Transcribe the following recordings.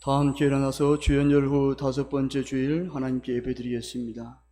다 함께 일어나서 주연절 후 5번째 주일 하나님께 예배드리겠습니다.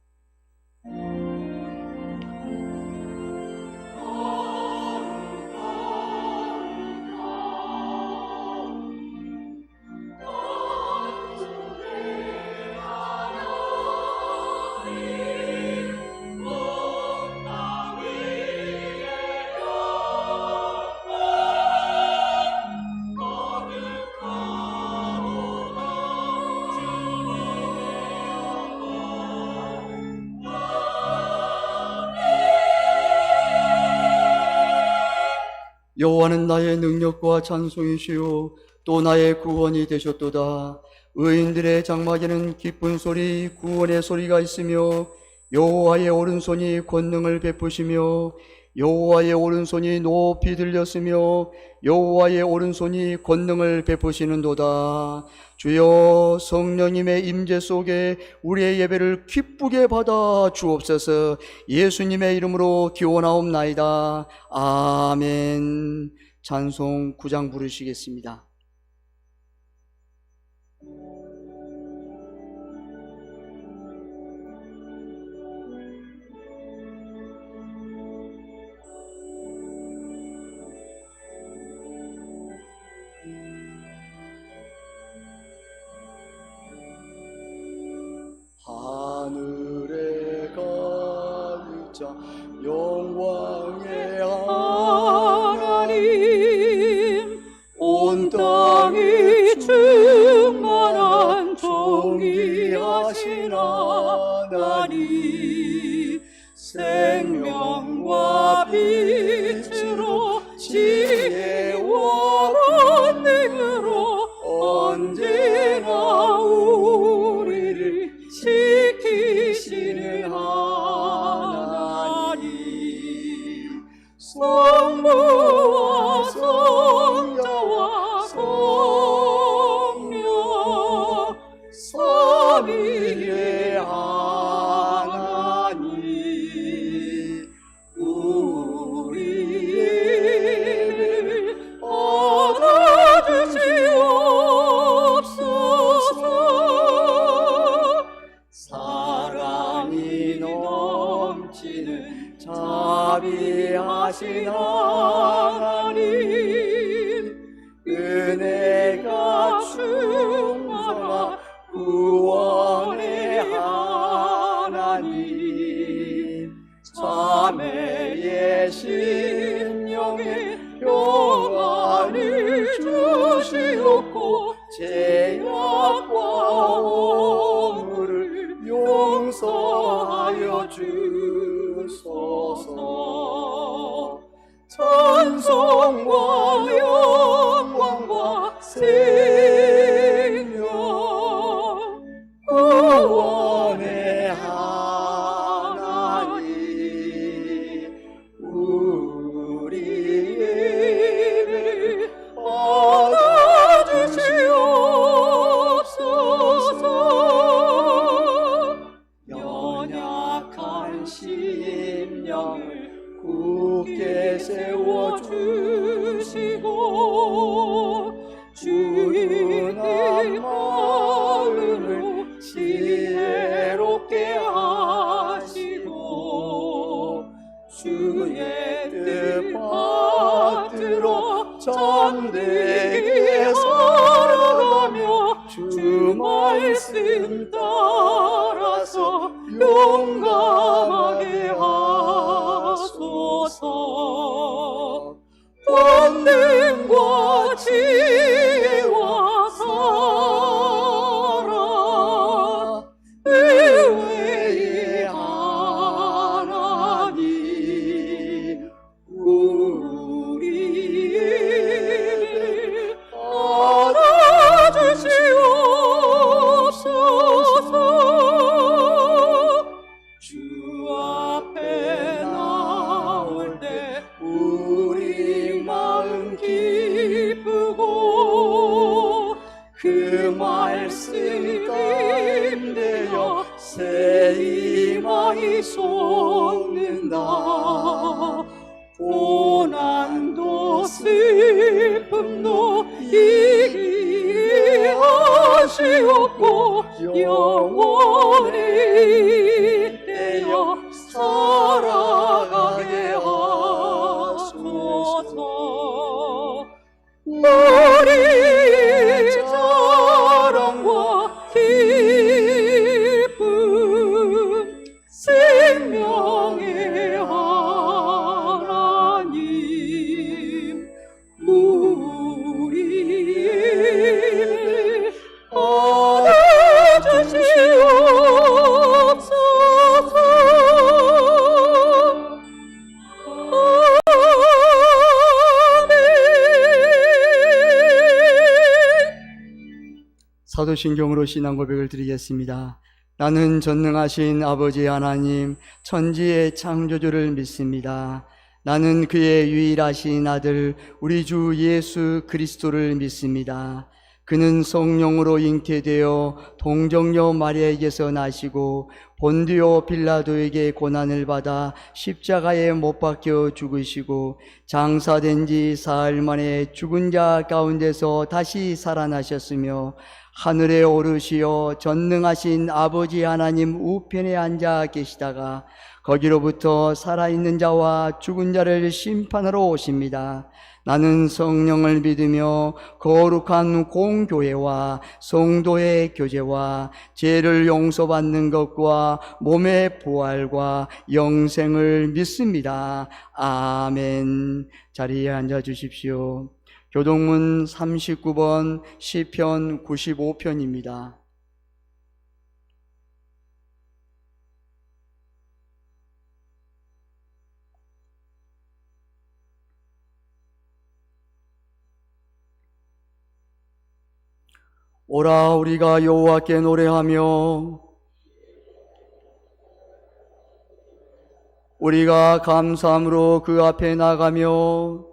여호와는 나의 능력과 찬송이시요 또 나의 구원이 되셨도다. 의인들의 장막에는 기쁜 소리, 구원의 소리가 있으며 여호와의 오른손이 권능을 베푸시며 여호와의 오른손이 높이 들렸으며 여호와의 오른손이 권능을 베푸시는도다. 주여, 성령님의 임재 속에 우리의 예배를 기쁘게 받아 주옵소서. 예수님의 이름으로 기원하옵나이다. 아멘. 찬송 9장 부르시겠습니다. 하늘에 가득 차 영광의 하나님, 온 땅이 충만한 존귀하신 하나님, 생명과 빛으로 지혜와 권능으로 언제나 우리를 지키시는 하나님, 성부와 성자와 성령 삼위의 하나님, 우리를 받아주시옵소서. 사랑이 넘치는 자비하신 하나님, 은혜가 충만한 구원의 하나님, 자매의 심령에 평안을 주시옵고 죄악과 허물을 용서하여 주소서. 찬송과 영광과 생명 구원의 하나님, 우리를 받아주시옵소서. 연약한 심령을 굳게 세워주시고 주인의 마음을 지혜롭게 하시고 주의 뜻 받들어 잠되게 살아가며 주 말씀 따라서 용감하게 하소서. 권능과 지혜와 사랑 의외의 하나님, 우리를 받아주시옵소서. 주 앞에 나올 때 우리 마음 기쁘고 그 말씀 가운데여 새 희망이 솟는다. 고난도 슬픔도 이기하리. 되었고 영원히 되어 살아가게 하소서. 우리의 자랑과 기쁨 생명의 하나님, 우리를 받아주시옵소서. 사도신경으로 신앙 고백을 드리겠습니다. 나는 전능하신 아버지 하나님, 천지의 창조주를 믿습니다. 나는 그의 유일하신 아들 우리 주 예수 그리스도를 믿습니다. 그는 성령으로 잉태되어 동정녀 마리아에게서 나시고 본디오 빌라도에게 고난을 받아 십자가에 못 박혀 죽으시고 장사된 지 사흘 만에 죽은 자 가운데서 다시 살아나셨으며 하늘에 오르시어 전능하신 아버지 하나님 우편에 앉아 계시다가 거기로부터 살아있는 자와 죽은 자를 심판하러 오십니다. 나는 성령을 믿으며 거룩한 공교회와 성도의 교제와 죄를 용서받는 것과 몸의 부활과 영생을 믿습니다. 아멘. 자리에 앉아 주십시오. 교동문 39번 시편 95편입니다. 오라 우리가 여호와께 노래하며 우리가 감사함으로 그 앞에 나가며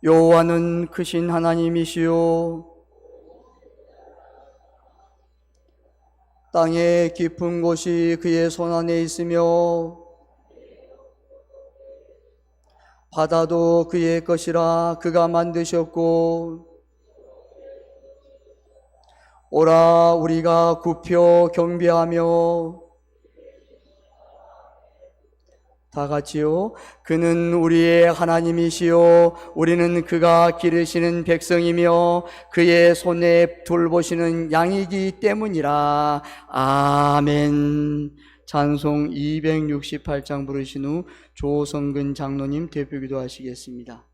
여호와는 크신 하나님이시요 땅의 깊은 곳이 그의 손안에 있으며 바다도 그의 것이라 그가 만드셨고 오라 우리가 굽혀 경배하며 다 같이요. 그는 우리의 하나님이시요 우리는 그가 기르시는 백성이며 그의 손에 돌보시는 양이기 때문이라. 아멘. 찬송 268장 부르신 후 조성근 장로님 대표기도 하시겠습니다.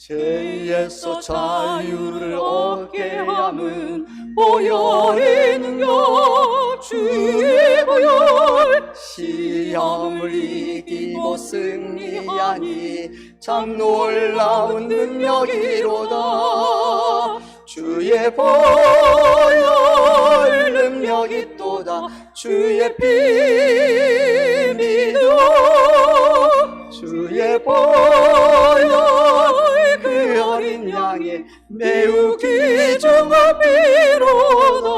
죄에서 자유를 얻게 함은 보혈의 능력 주의 보혈 시험을 이기고 승리하니 참 놀라운 능력이로다. 주의 보혈 능력이 또다. 주의 피 믿어 주의 보혈 그 어린 양의 매우 귀중한 피로다.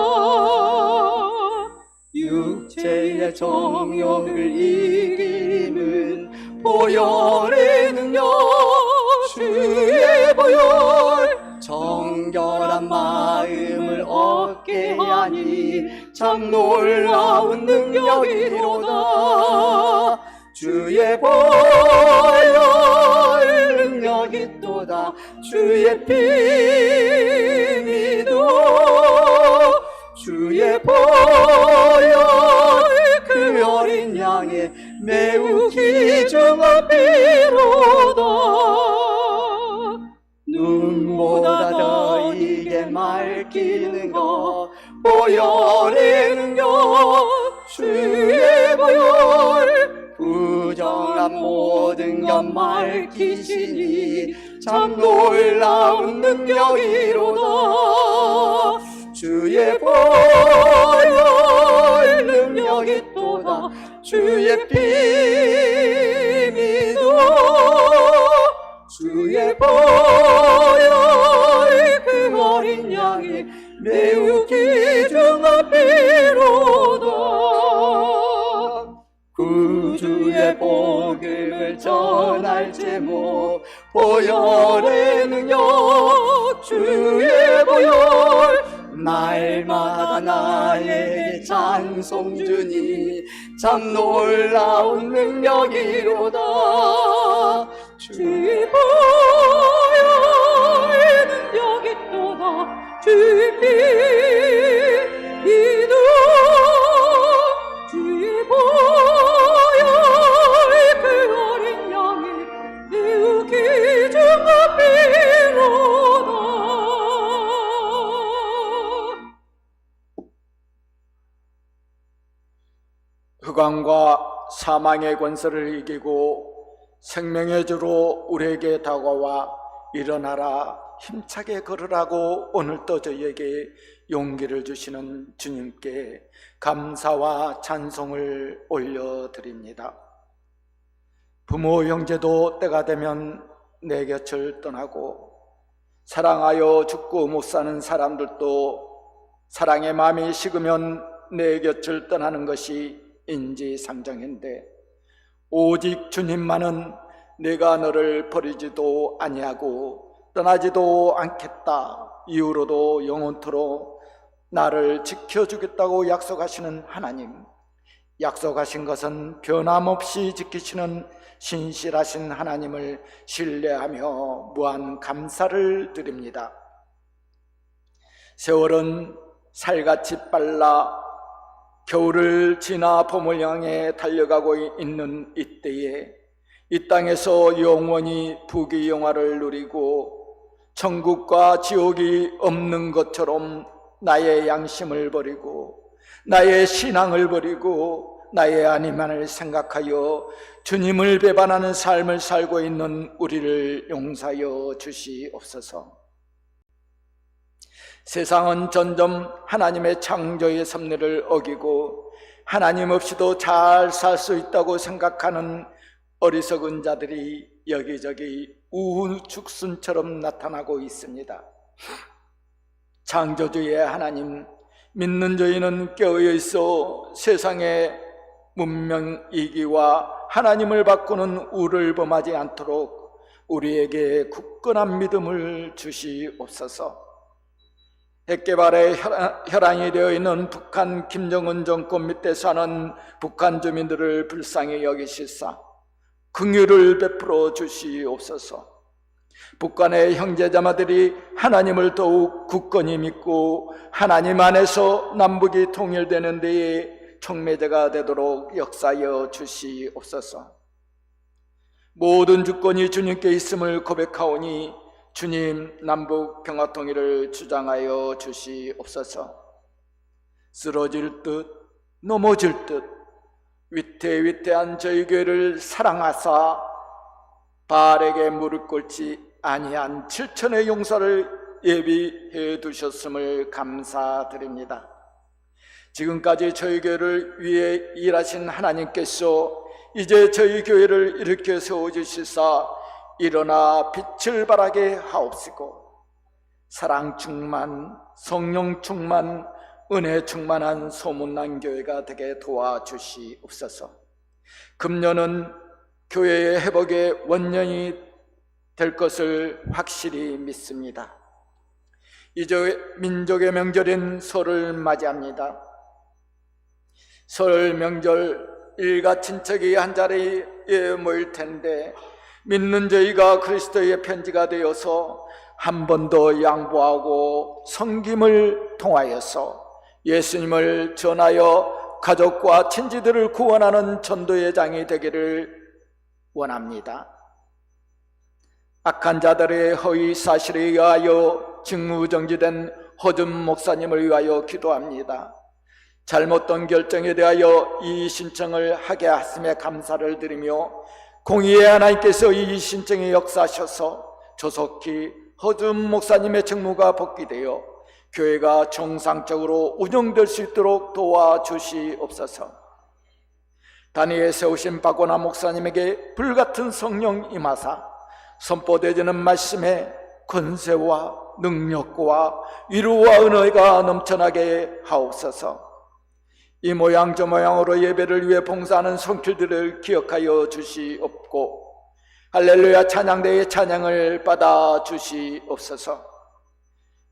육체의 정욕을 이기는 보혈의 능력 주의 보혈 정결한 마음을 얻게 하니 참 놀라운 능력이로다. 주의 보혈 능력이 또다. 주의 피 믿어 주의 보혈 그 어린 양의 매우 귀중한 피로다. 눈보다 더 이게 맑히는 것 보혈의 능력 주의 보혈 부정한 모든 것 밝히시니 참 놀라운 능력이로다. 주의 보혈 능력이 또다. 주의 피 믿어 주의 보혈 그 어린 양이 매우 귀중한 피로다. 전할 제목 보혈의 능력 주의 보혈 날마다 나에게 찬송 주니 참 놀라운 능력이로다 주의 보혈의 능력이 있도다 주의 피 이도 주의 보혈 그 어린 양이 이웃 기준과 피로다 흑암과 사망의 권세를 이기고 생명의 주로 우리에게 다가와 일어나라 힘차게 걸으라고 오늘도 저희에게 용기를 주시는 주님께 감사와 찬송을 올려드립니다. 부모 형제도 때가 되면 내 곁을 떠나고 사랑하여 죽고 못 사는 사람들도 사랑의 마음이 식으면 내 곁을 떠나는 것이 인지상정인데 오직 주님만은 내가 너를 버리지도 아니하고 떠나지도 않겠다 이후로도 영원토록 나를 지켜주겠다고 약속하시는 하나님, 약속하신 것은 변함없이 지키시는 신실하신 하나님을 신뢰하며 무한 감사를 드립니다. 세월은 살같이 빨라 겨울을 지나 봄을 향해 달려가고 있는 이때에 이 땅에서 영원히 부귀영화를 누리고 천국과 지옥이 없는 것처럼 나의 양심을 버리고 나의 신앙을 버리고 나의 아니만을 생각하여 주님을 배반하는 삶을 살고 있는 우리를 용서하여 주시옵소서. 세상은 점점 하나님의 창조의 섭리를 어기고 하나님 없이도 잘 살 수 있다고 생각하는 어리석은 자들이 여기저기 우후죽순처럼 나타나고 있습니다. 창조주의 하나님 믿는 저희는 깨어있어 있어 세상의 문명이기와 하나님을 바꾸는 우를 범하지 않도록 우리에게 굳건한 믿음을 주시옵소서. 핵개발의 혈안이 되어 있는 북한 김정은 정권 밑에 사는 북한 주민들을 불쌍히 여기시사 긍휼을 베풀어 주시옵소서. 북한의 형제자매들이 하나님을 더욱 굳건히 믿고 하나님 안에서 남북이 통일되는 데에 촉매제가 되도록 역사하여 주시옵소서. 모든 주권이 주님께 있음을 고백하오니 주님 남북 평화통일을 주장하여 주시옵소서. 쓰러질 듯 넘어질 듯 위태위태한 저희 교회를 사랑하사 바알에게 무릎 꿇지 아니한 7천의 용사를 예비해 두셨음을 감사드립니다. 지금까지 저희 교회를 위해 일하신 하나님께서 이제 저희 교회를 일으켜 세워주시사 일어나 빛을 발하게 하옵시고 사랑 충만, 성령 충만, 은혜 충만한 소문난 교회가 되게 도와주시옵소서. 금년은 교회의 회복의 원년이 될 것을 확실히 믿습니다. 이제 민족의 명절인 설을 맞이합니다. 설 명절 일가 친척이 한자리에 모일 텐데 믿는 저희가 그리스도의 편지가 되어서 한 번 더 양보하고 섬김을 통하여서 예수님을 전하여 가족과 친지들을 구원하는 전도의 장이 되기를 원합니다. 악한 자들의 허위 사실에 의하여 직무정지된 허준 목사님을 위하여 기도합니다. 잘못된 결정에 대하여 이 신청을 하게 하심에 감사를 드리며 공의의 하나님께서 이 신청에 역사하셔서 조속히 허준 목사님의 직무가 복귀되어 교회가 정상적으로 운영될 수 있도록 도와주시옵소서. 단위에 세우신 박원하 목사님에게 불같은 성령 임하사 선포되지는 말씀에 권세와 능력과 위로와 은혜가 넘쳐나게 하옵소서. 이 모양 저 모양으로 예배를 위해 봉사하는 성필들을 기억하여 주시옵고 할렐루야 찬양대의 찬양을 받아 주시옵소서.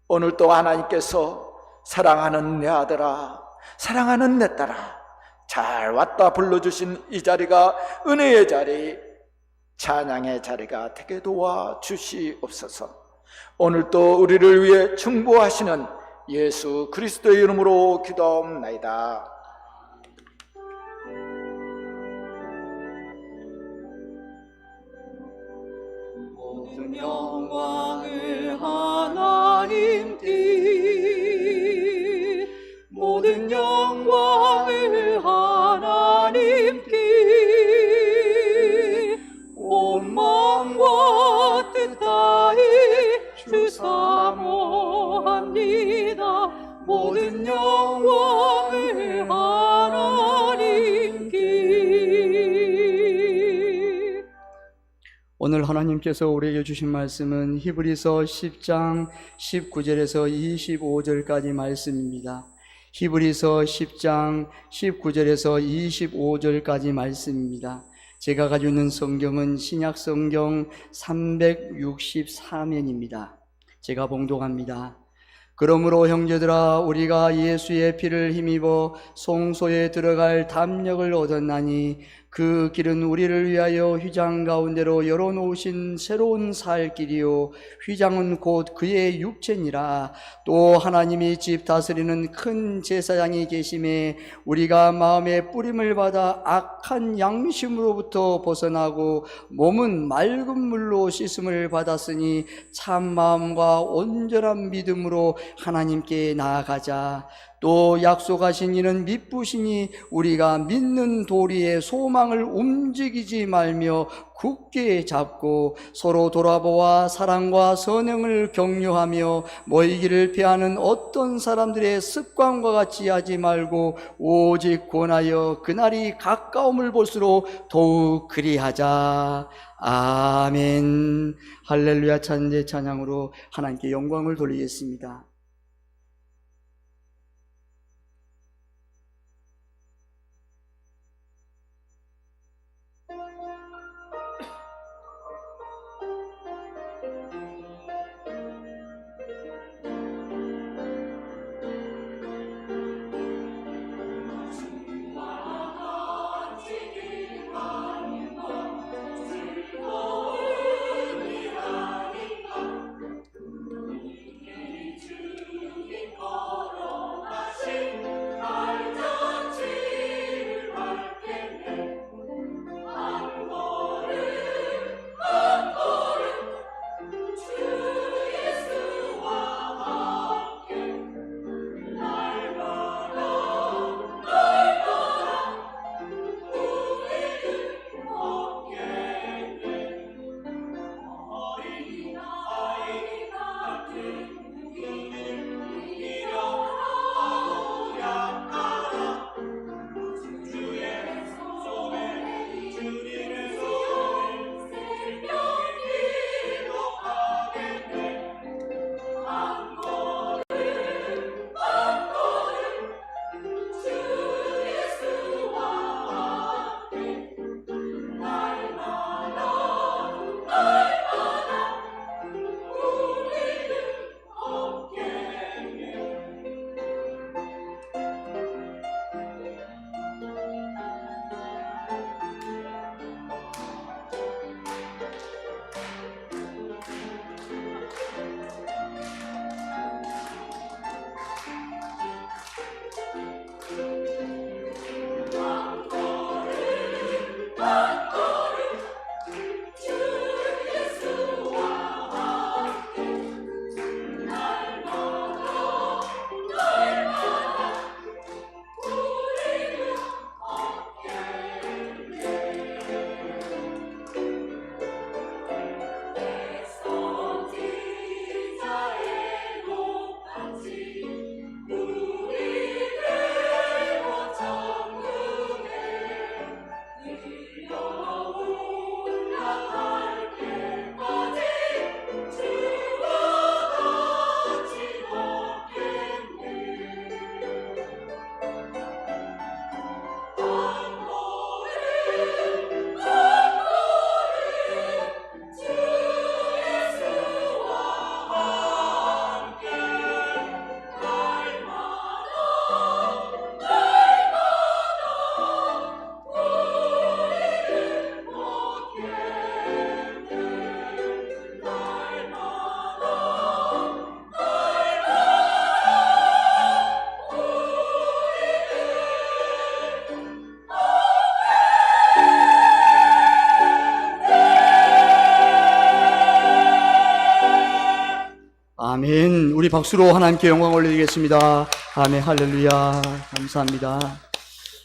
오늘도 하나님께서 사랑하는 내 아들아, 사랑하는 내 딸아, 잘 왔다 불러주신 이 자리가 은혜의 자리, 찬양의 자리가 되게 도와 주시옵소서. 오늘도 우리를 위해 중보하시는 예수 그리스도의 이름으로 기도하옵나이다. 모든 영광을 하나님께, 모든 영광을 하나님께, 온 마음과 뜻 다해 주 사모합니다. 모든 영광을 하나님께. 오늘 하나님께서 우리에게 주신 말씀은 히브리서 10장 19절에서 25절까지 말씀입니다. 히브리서 10장 19절에서 25절까지 말씀입니다. 제가 가지고 있는 성경은 신약 성경 364면입니다. 제가 봉독합니다. 그러므로 형제들아, 우리가 예수의 피를 힘입어 송소에 들어갈 담력을 얻었나니 그 길은 우리를 위하여 휘장 가운데로 열어놓으신 새로운 살 길이요, 휘장은 곧 그의 육체니라. 또 하나님이 집 다스리는 큰 제사장이 계심에 우리가 마음의 뿌림을 받아 악한 양심으로부터 벗어나고 몸은 맑은 물로 씻음을 받았으니 참 마음과 온전한 믿음으로 하나님께 나아가자. 또 약속하신 이는 미쁘시니 우리가 믿는 도리의 소망을 움직이지 말며 굳게 잡고 서로 돌아보아 사랑과 선행을 격려하며 모이기를 피하는 어떤 사람들의 습관과 같이 하지 말고 오직 권하여 그날이 가까움을 볼수록 더욱 그리하자. 아멘. 할렐루야. 찬제 찬양으로 하나님께 영광을 돌리겠습니다. 우리 박수로 하나님께 영광 올려드리겠습니다. 아멘, 할렐루야. 감사합니다.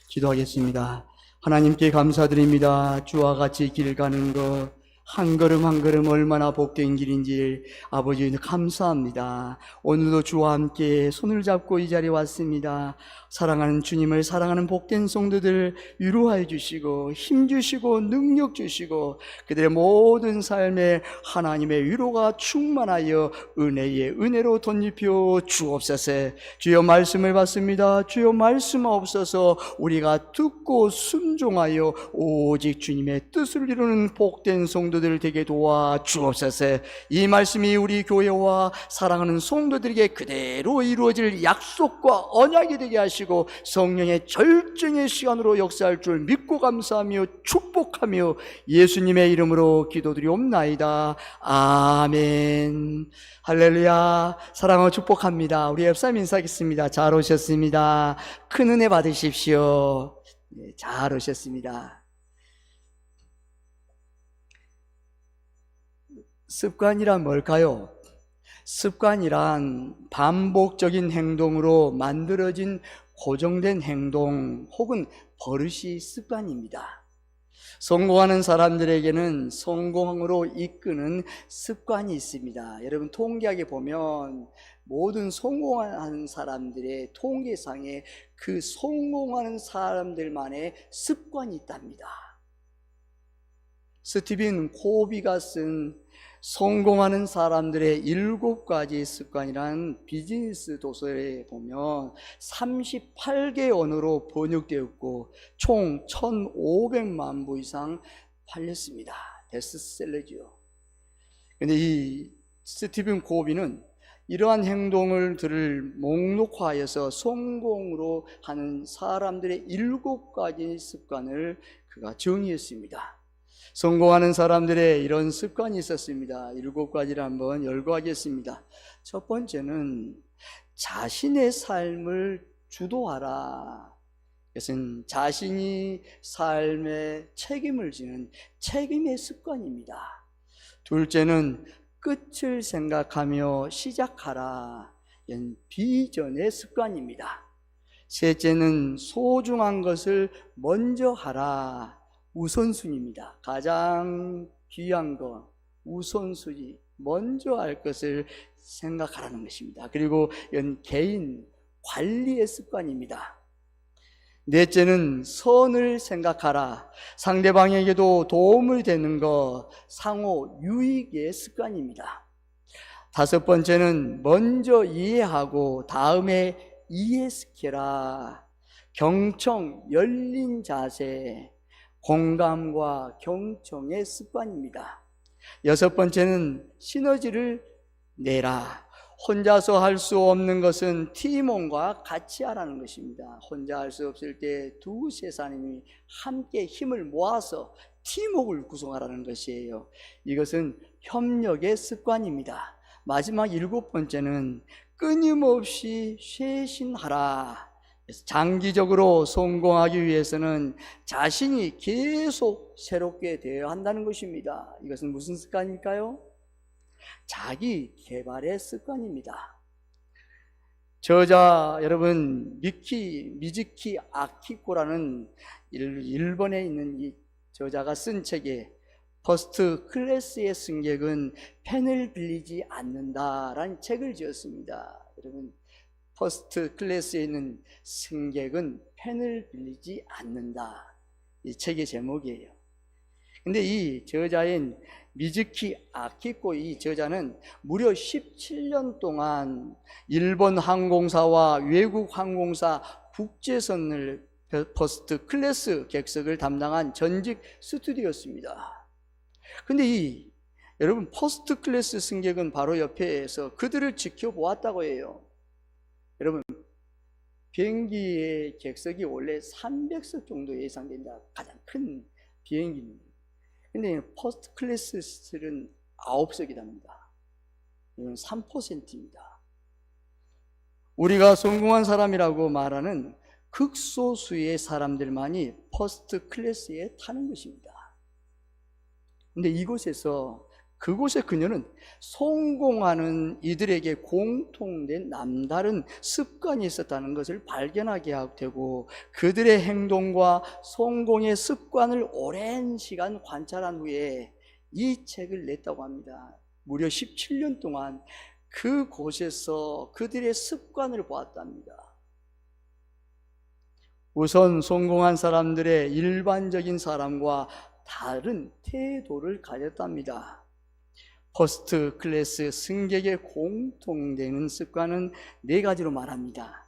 기도하겠습니다. 하나님께 감사드립니다. 주와 같이 길 가는 것 한 걸음 한 걸음 얼마나 복된 길인지 아버지 감사합니다. 오늘도 주와 함께 손을 잡고 이 자리에 왔습니다. 사랑하는 주님을 사랑하는 복된 성도들 위로하여 주시고 힘 주시고 능력 주시고 그들의 모든 삶에 하나님의 위로가 충만하여 은혜에 은혜로 덧입혀 주옵소서. 주여 말씀을 받습니다. 주여 말씀하옵소서. 우리가 듣고 순종하여 오직 주님의 뜻을 이루는 복된 성도들 되게 도와 주옵소서. 이 말씀이 우리 교회와 사랑하는 성도들에게 그대로 이루어질 약속과 언약이 되게 하시고 성령의 절정의 시간으로 역사할 줄 믿고 감사하며 축복하며 예수님의 이름으로 기도드리옵나이다. 아멘. 할렐루야. 사랑하고 축복합니다. 우리 옆사람 인사하겠습니다. 잘 오셨습니다. 큰 은혜 받으십시오. 네, 잘 오셨습니다. 습관이란 뭘까요? 습관이란 반복적인 행동으로 만들어진 고정된 행동 혹은 버릇이 습관입니다. 성공하는 사람들에게는 성공으로 이끄는 습관이 있습니다. 여러분 통계학에 보면 모든 성공하는 사람들의 통계상에 그 성공하는 사람들만의 습관이 있답니다. 스티븐 코비가 쓴 성공하는 사람들의 7가지 습관이라는 비즈니스 도서에 보면 38개 언어로 번역되었고 총 1,500만 부 이상 팔렸습니다. 베스트셀러죠. 그런데 이 스티븐 코비는 이러한 행동들을 목록화해서 성공으로 하는 사람들의 7가지 습관을 그가 정의했습니다. 성공하는 사람들의 이런 습관이 있었습니다. 7가지를 한번 열거하겠습니다. 첫 번째는 자신의 삶을 주도하라. 이것은 자신이 삶에 책임을 지는 책임의 습관입니다. 둘째는 끝을 생각하며 시작하라. 이건 비전의 습관입니다. 셋째는 소중한 것을 먼저 하라. 우선순위입니다. 가장 귀한 것, 우선순위, 먼저 할 것을 생각하라는 것입니다. 그리고 이건 개인 관리의 습관입니다. 넷째는 선을 생각하라. 상대방에게도 도움을 되는 것, 상호 유익의 습관입니다. 다섯 번째는 먼저 이해하고 다음에 이해시켜라. 경청, 열린 자세, 공감과 경청의 습관입니다. 여섯 번째는 시너지를 내라. 혼자서 할 수 없는 것은 팀원과 같이 하라는 것입니다. 혼자 할 수 없을 때 두세 사람이 함께 힘을 모아서 팀워크를 구성하라는 것이에요. 이것은 협력의 습관입니다. 마지막 7번째는 끊임없이 쇄신하라. 장기적으로 성공하기 위해서는 자신이 계속 새롭게 되어야 한다는 것입니다. 이것은 무슨 습관일까요? 자기 개발의 습관입니다. 저자 여러분 미즈키 아키코라는 일본에 있는 이 저자가 쓴 책에 퍼스트 클래스의 승객은 펜을 빌리지 않는다라는 책을 지었습니다. 여러분 퍼스트 클래스에 있는 승객은 펜을 빌리지 않는다. 이 책의 제목이에요. 근데 이 저자인 미즈키 아키코 이 저자는 무려 17년 동안 일본 항공사와 외국 항공사 국제선을 퍼스트 클래스 객석을 담당한 전직 스튜디오였습니다. 근데 여러분 퍼스트 클래스 승객은 바로 옆에서 그들을 지켜보았다고 해요. 여러분 비행기의 객석이 원래 300석 정도 예상된다. 가장 큰 비행기입니다. 근데 퍼스트 클래스는 9석이랍니다. 이건 3%입니다. 우리가 성공한 사람이라고 말하는 극소수의 사람들만이 퍼스트 클래스에 타는 것입니다. 근데 이곳에서 그곳에 그녀는 성공하는 이들에게 공통된 남다른 습관이 있었다는 것을 발견하게 되고, 그들의 행동과 성공의 습관을 오랜 시간 관찰한 후에 이 책을 냈다고 합니다. 무려 17년 동안 그곳에서 그들의 습관을 보았답니다. 우선 성공한 사람들의 일반적인 사람과 다른 태도를 가졌답니다. 퍼스트 클래스 승객의 공통되는 습관은 4가지로 말합니다.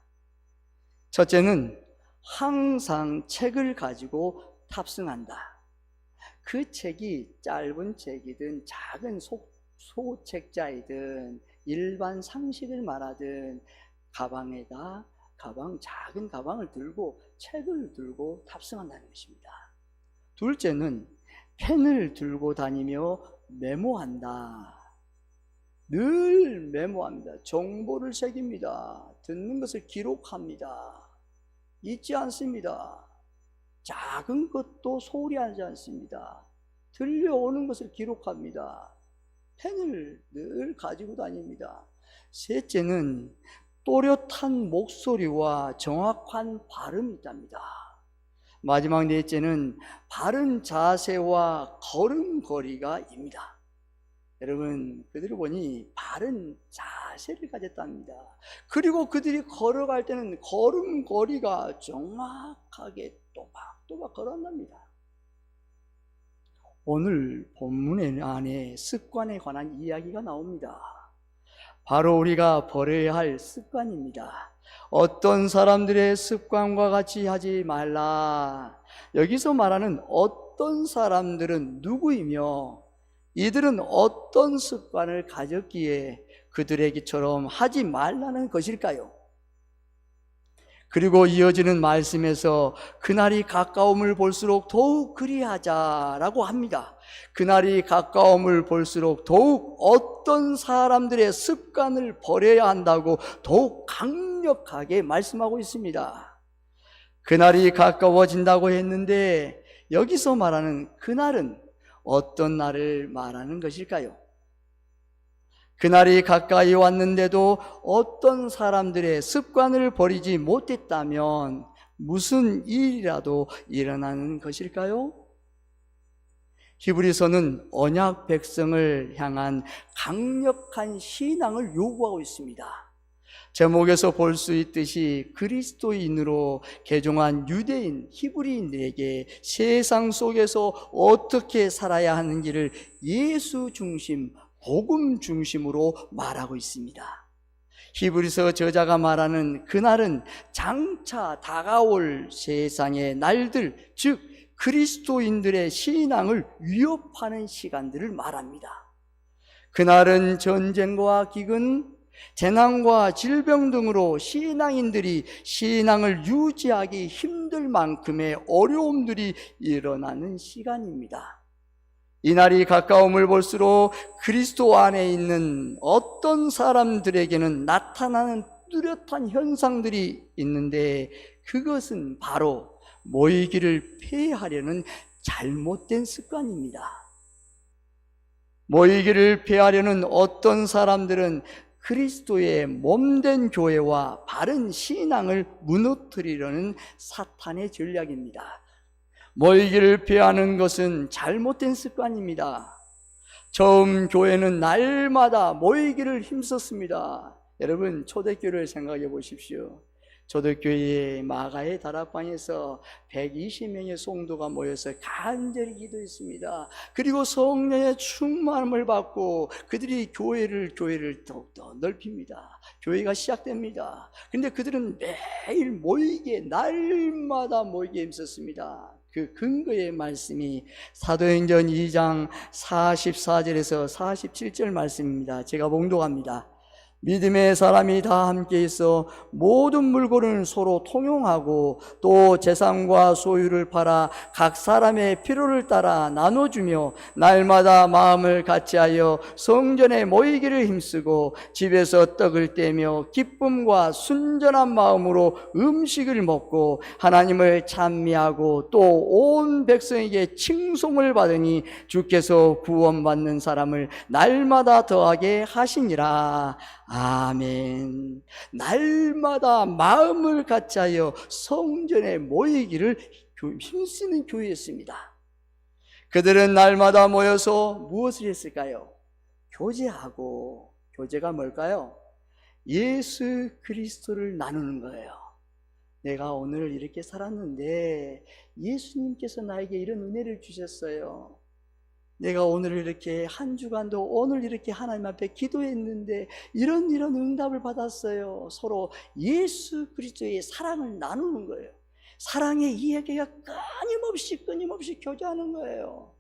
첫째는 항상 책을 가지고 탑승한다. 그 책이 짧은 책이든 작은 소책자이든 일반 상식을 말하든 작은 가방을 들고 책을 들고 탑승한다는 것입니다. 둘째는 펜을 들고 다니며 메모한다. 늘 메모합니다. 정보를 새깁니다. 듣는 것을 기록합니다. 잊지 않습니다. 작은 것도 소홀히 하지 않습니다. 들려오는 것을 기록합니다. 펜을 늘 가지고 다닙니다. 셋째는 또렷한 목소리와 정확한 발음이 있답니다. 마지막 넷째는 바른 자세와 걸음걸이가입니다. 여러분, 그들을 보니 바른 자세를 가졌답니다. 그리고 그들이 걸어갈 때는 걸음걸이가 정확하게 또박또박 걸어간답니다. 오늘 본문 안에 습관에 관한 이야기가 나옵니다. 바로 우리가 버려야 할 습관입니다. 어떤 사람들의 습관과 같이 하지 말라. 여기서 말하는 어떤 사람들은 누구이며 이들은 어떤 습관을 가졌기에 그들에게처럼 하지 말라는 것일까요? 그리고 이어지는 말씀에서 그날이 가까움을 볼수록 더욱 그리하자라고 합니다. 그날이 가까움을 볼수록 더욱 어떤 사람들의 습관을 버려야 한다고 더욱 강력하게 말씀하고 있습니다. 그날이 가까워진다고 했는데 여기서 말하는 그날은 어떤 날을 말하는 것일까요? 그날이 가까이 왔는데도 어떤 사람들의 습관을 버리지 못했다면 무슨 일이라도 일어나는 것일까요? 히브리서는 언약 백성을 향한 강력한 신앙을 요구하고 있습니다. 제목에서 볼 수 있듯이 그리스도인으로 개종한 유대인, 히브리인들에게 세상 속에서 어떻게 살아야 하는지를 예수 중심, 복음 중심으로 말하고 있습니다. 히브리서 저자가 말하는 그날은 장차 다가올 세상의 날들, 즉 그리스도인들의 신앙을 위협하는 시간들을 말합니다. 그날은 전쟁과 기근, 재난과 질병 등으로 신앙인들이 신앙을 유지하기 힘들 만큼의 어려움들이 일어나는 시간입니다. 이 날이 가까움을 볼수록 그리스도 안에 있는 어떤 사람들에게는 나타나는 뚜렷한 현상들이 있는데 그것은 바로 모이기를 피하려는 잘못된 습관입니다. 모이기를 피하려는 어떤 사람들은 그리스도의 몸된 교회와 바른 신앙을 무너뜨리려는 사탄의 전략입니다. 모이기를 피하는 것은 잘못된 습관입니다. 처음 교회는 날마다 모이기를 힘썼습니다. 여러분, 초대교회를 생각해 보십시오. 초대교회의 마가의 다락방에서 120명의 성도가 모여서 간절히 기도했습니다. 그리고 성령의 충만함을 받고 그들이 교회를 더욱더 넓힙니다. 교회가 시작됩니다. 그런데 그들은 매일 모이게, 날마다 모이게 힘썼습니다. 그 근거의 말씀이 사도행전 2장 44절에서 47절 말씀입니다. 제가 봉독합니다. 믿음의 사람이 다 함께 있어 모든 물건을 서로 통용하고 또 재산과 소유를 팔아 각 사람의 필요를 따라 나눠주며 날마다 마음을 같이하여 성전에 모이기를 힘쓰고 집에서 떡을 떼며 기쁨과 순전한 마음으로 음식을 먹고 하나님을 찬미하고 또 온 백성에게 칭송을 받으니 주께서 구원받는 사람을 날마다 더하게 하시니라. 아멘. 날마다 마음을 같이하여 성전에 모이기를 힘쓰는 교회였습니다. 그들은 날마다 모여서 무엇을 했을까요? 교제하고, 교제가 뭘까요? 예수 그리스도를 나누는 거예요. 내가 오늘 이렇게 살았는데 예수님께서 나에게 이런 은혜를 주셨어요. 내가 오늘 이렇게 한 주간도 오늘 이렇게 하나님 앞에 기도했는데 이런 응답을 받았어요. 서로 예수 그리스도의 사랑을 나누는 거예요. 사랑의 이야기가 끊임없이 교제하는 거예요.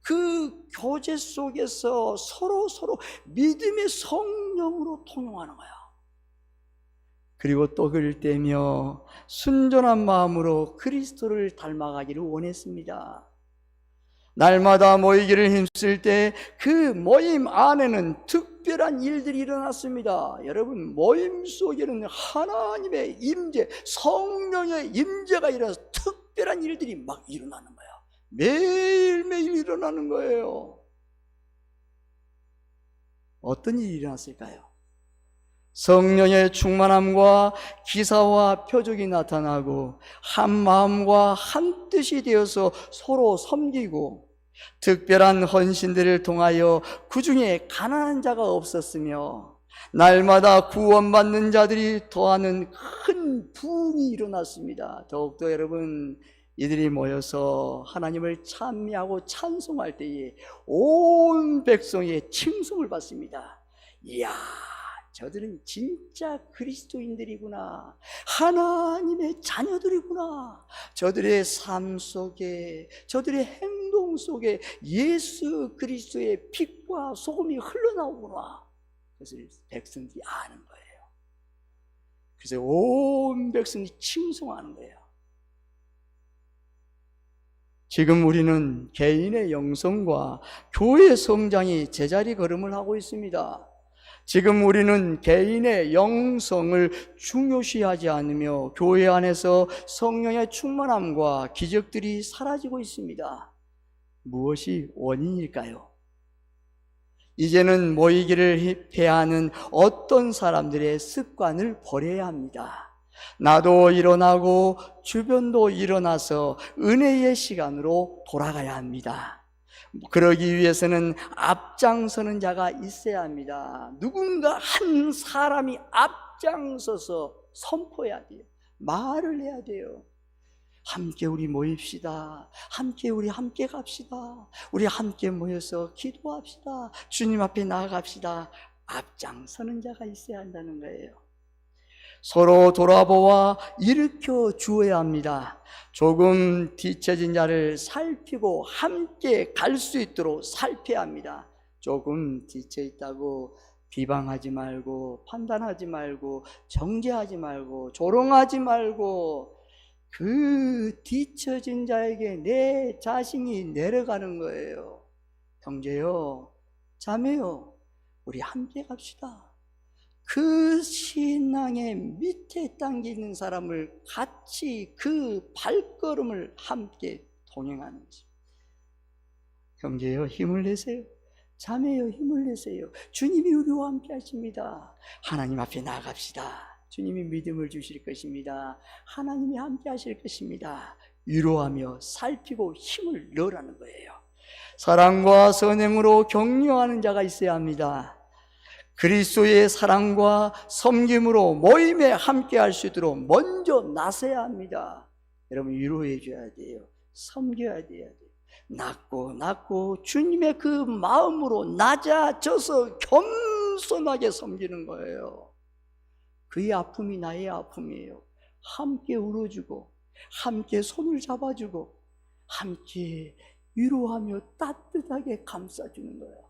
그 교제 속에서 서로 믿음의 성령으로 통용하는 거예요. 그리고 떡을 떼며 순전한 마음으로 그리스도를 닮아가기를 원했습니다. 날마다 모이기를 힘쓸 때 그 모임 안에는 특별한 일들이 일어났습니다. 여러분, 모임 속에는 하나님의 임재, 성령의 임재가 일어나서 특별한 일들이 막 일어나는 거예요. 매일매일 일어나는 거예요. 어떤 일이 일어났을까요? 성령의 충만함과 기사와 표적이 나타나고 한 마음과 한 뜻이 되어서 서로 섬기고 특별한 헌신들을 통하여 그 중에 가난한 자가 없었으며 날마다 구원받는 자들이 더하는 큰 부흥이 일어났습니다. 더욱더 여러분, 이들이 모여서 하나님을 찬미하고 찬송할 때에 온 백성의 칭송을 받습니다. 이야, 저들은 진짜 그리스도인들이구나, 하나님의 자녀들이구나. 저들의 삶 속에, 저들의 행동 속에 예수 그리스도의 빛과 소금이 흘러나오구나. 그래서 백성들이 아는 거예요. 그래서 온 백성이 칭송하는 거예요. 지금 우리는 개인의 영성과 교회의 성장이 제자리 걸음을 하고 있습니다. 지금 우리는 개인의 영성을 중요시하지 않으며 교회 안에서 성령의 충만함과 기적들이 사라지고 있습니다. 무엇이 원인일까요? 이제는 모이기를 패하는 어떤 사람들의 습관을 버려야 합니다. 나도 일어나고 주변도 일어나서 은혜의 시간으로 돌아가야 합니다. 그러기 위해서는 앞장서는 자가 있어야 합니다. 누군가 한 사람이 앞장서서 선포해야 돼요. 말을 해야 돼요. 함께 우리 모입시다. 우리 함께 갑시다. 우리 함께 모여서 기도합시다. 주님 앞에 나아갑시다. 앞장서는 자가 있어야 한다는 거예요. 서로 돌아보아 일으켜 주어야 합니다. 조금 뒤처진 자를 살피고 함께 갈 수 있도록 살펴야 합니다. 조금 뒤처 있다고 비방하지 말고, 판단하지 말고, 정죄하지 말고, 조롱하지 말고, 그 뒤처진 자에게 내 자신이 내려가는 거예요. 형제요, 자매요, 우리 함께 갑시다. 그 신앙의 밑에 당기는 사람을 같이 그 발걸음을 함께 동행하는 것입니다. 형제여, 힘을 내세요. 자매여, 힘을 내세요. 주님이 우리와 함께 하십니다. 하나님 앞에 나아갑시다. 주님이 믿음을 주실 것입니다. 하나님이 함께 하실 것입니다. 위로하며 살피고 힘을 넣으라는 거예요. 사랑과 선행으로 격려하는 자가 있어야 합니다. 그리스도의 사랑과 섬김으로 모임에 함께 할 수 있도록 먼저 나서야 합니다. 여러분, 위로해 줘야 돼요. 섬겨야 돼요. 낮고 주님의 그 마음으로 낮아져서 겸손하게 섬기는 거예요. 그의 아픔이 나의 아픔이에요. 함께 울어주고, 함께 손을 잡아주고, 함께 위로하며 따뜻하게 감싸주는 거예요.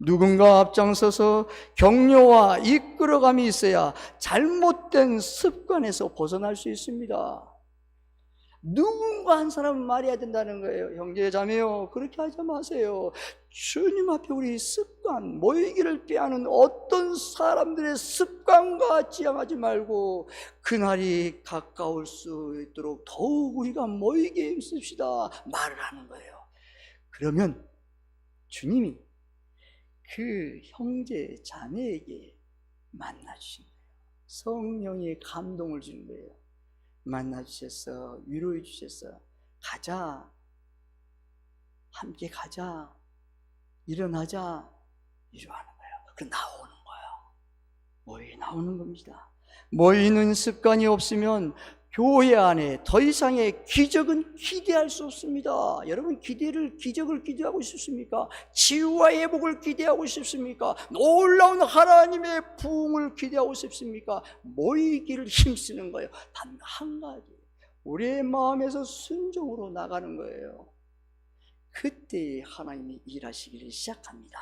누군가 앞장서서 격려와 이끌어감이 있어야 잘못된 습관에서 벗어날 수 있습니다. 누군가 한 사람은 말해야 된다는 거예요. 형제 자매요, 그렇게 하지 마세요. 주님 앞에 우리 습관, 모이기를 피하는 어떤 사람들의 습관과 지향하지 말고 그날이 가까울 수 있도록 더욱 우리가 모이게 힘씁시다 말을 하는 거예요. 그러면 주님이 그 형제 자매에게 만나주신 거예요. 성령의 감동을 주는 거예요. 만나주셔서 위로해 주셔서 가자, 함께 가자, 일어나자, 이러하는 거예요. 그 나오는 거예요. 나오는 겁니다. 모이는 습관이 없으면 교회 안에 더 이상의 기적은 기대할 수 없습니다. 여러분, 기적을 기대하고 싶습니까? 치유와 회복을 기대하고 싶습니까? 놀라운 하나님의 부흥을 기대하고 싶습니까? 모이기를 힘쓰는 거예요. 단 한 가지, 우리의 마음에서 순종으로 나가는 거예요. 그때 하나님이 일하시기를 시작합니다.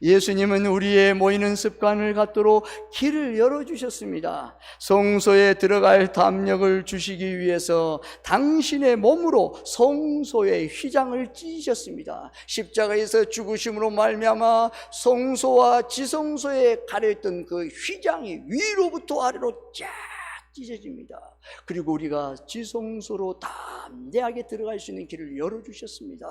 예수님은 우리의 모이는 습관을 갖도록 길을 열어주셨습니다. 성소에 들어갈 담력을 주시기 위해서 당신의 몸으로 성소의 휘장을 찢으셨습니다. 십자가에서 죽으심으로 말미암아 성소와 지성소에 가려있던 그 휘장이 위로부터 아래로 쫙 찢어집니다. 그리고 우리가 지성소로 담대하게 들어갈 수 있는 길을 열어주셨습니다.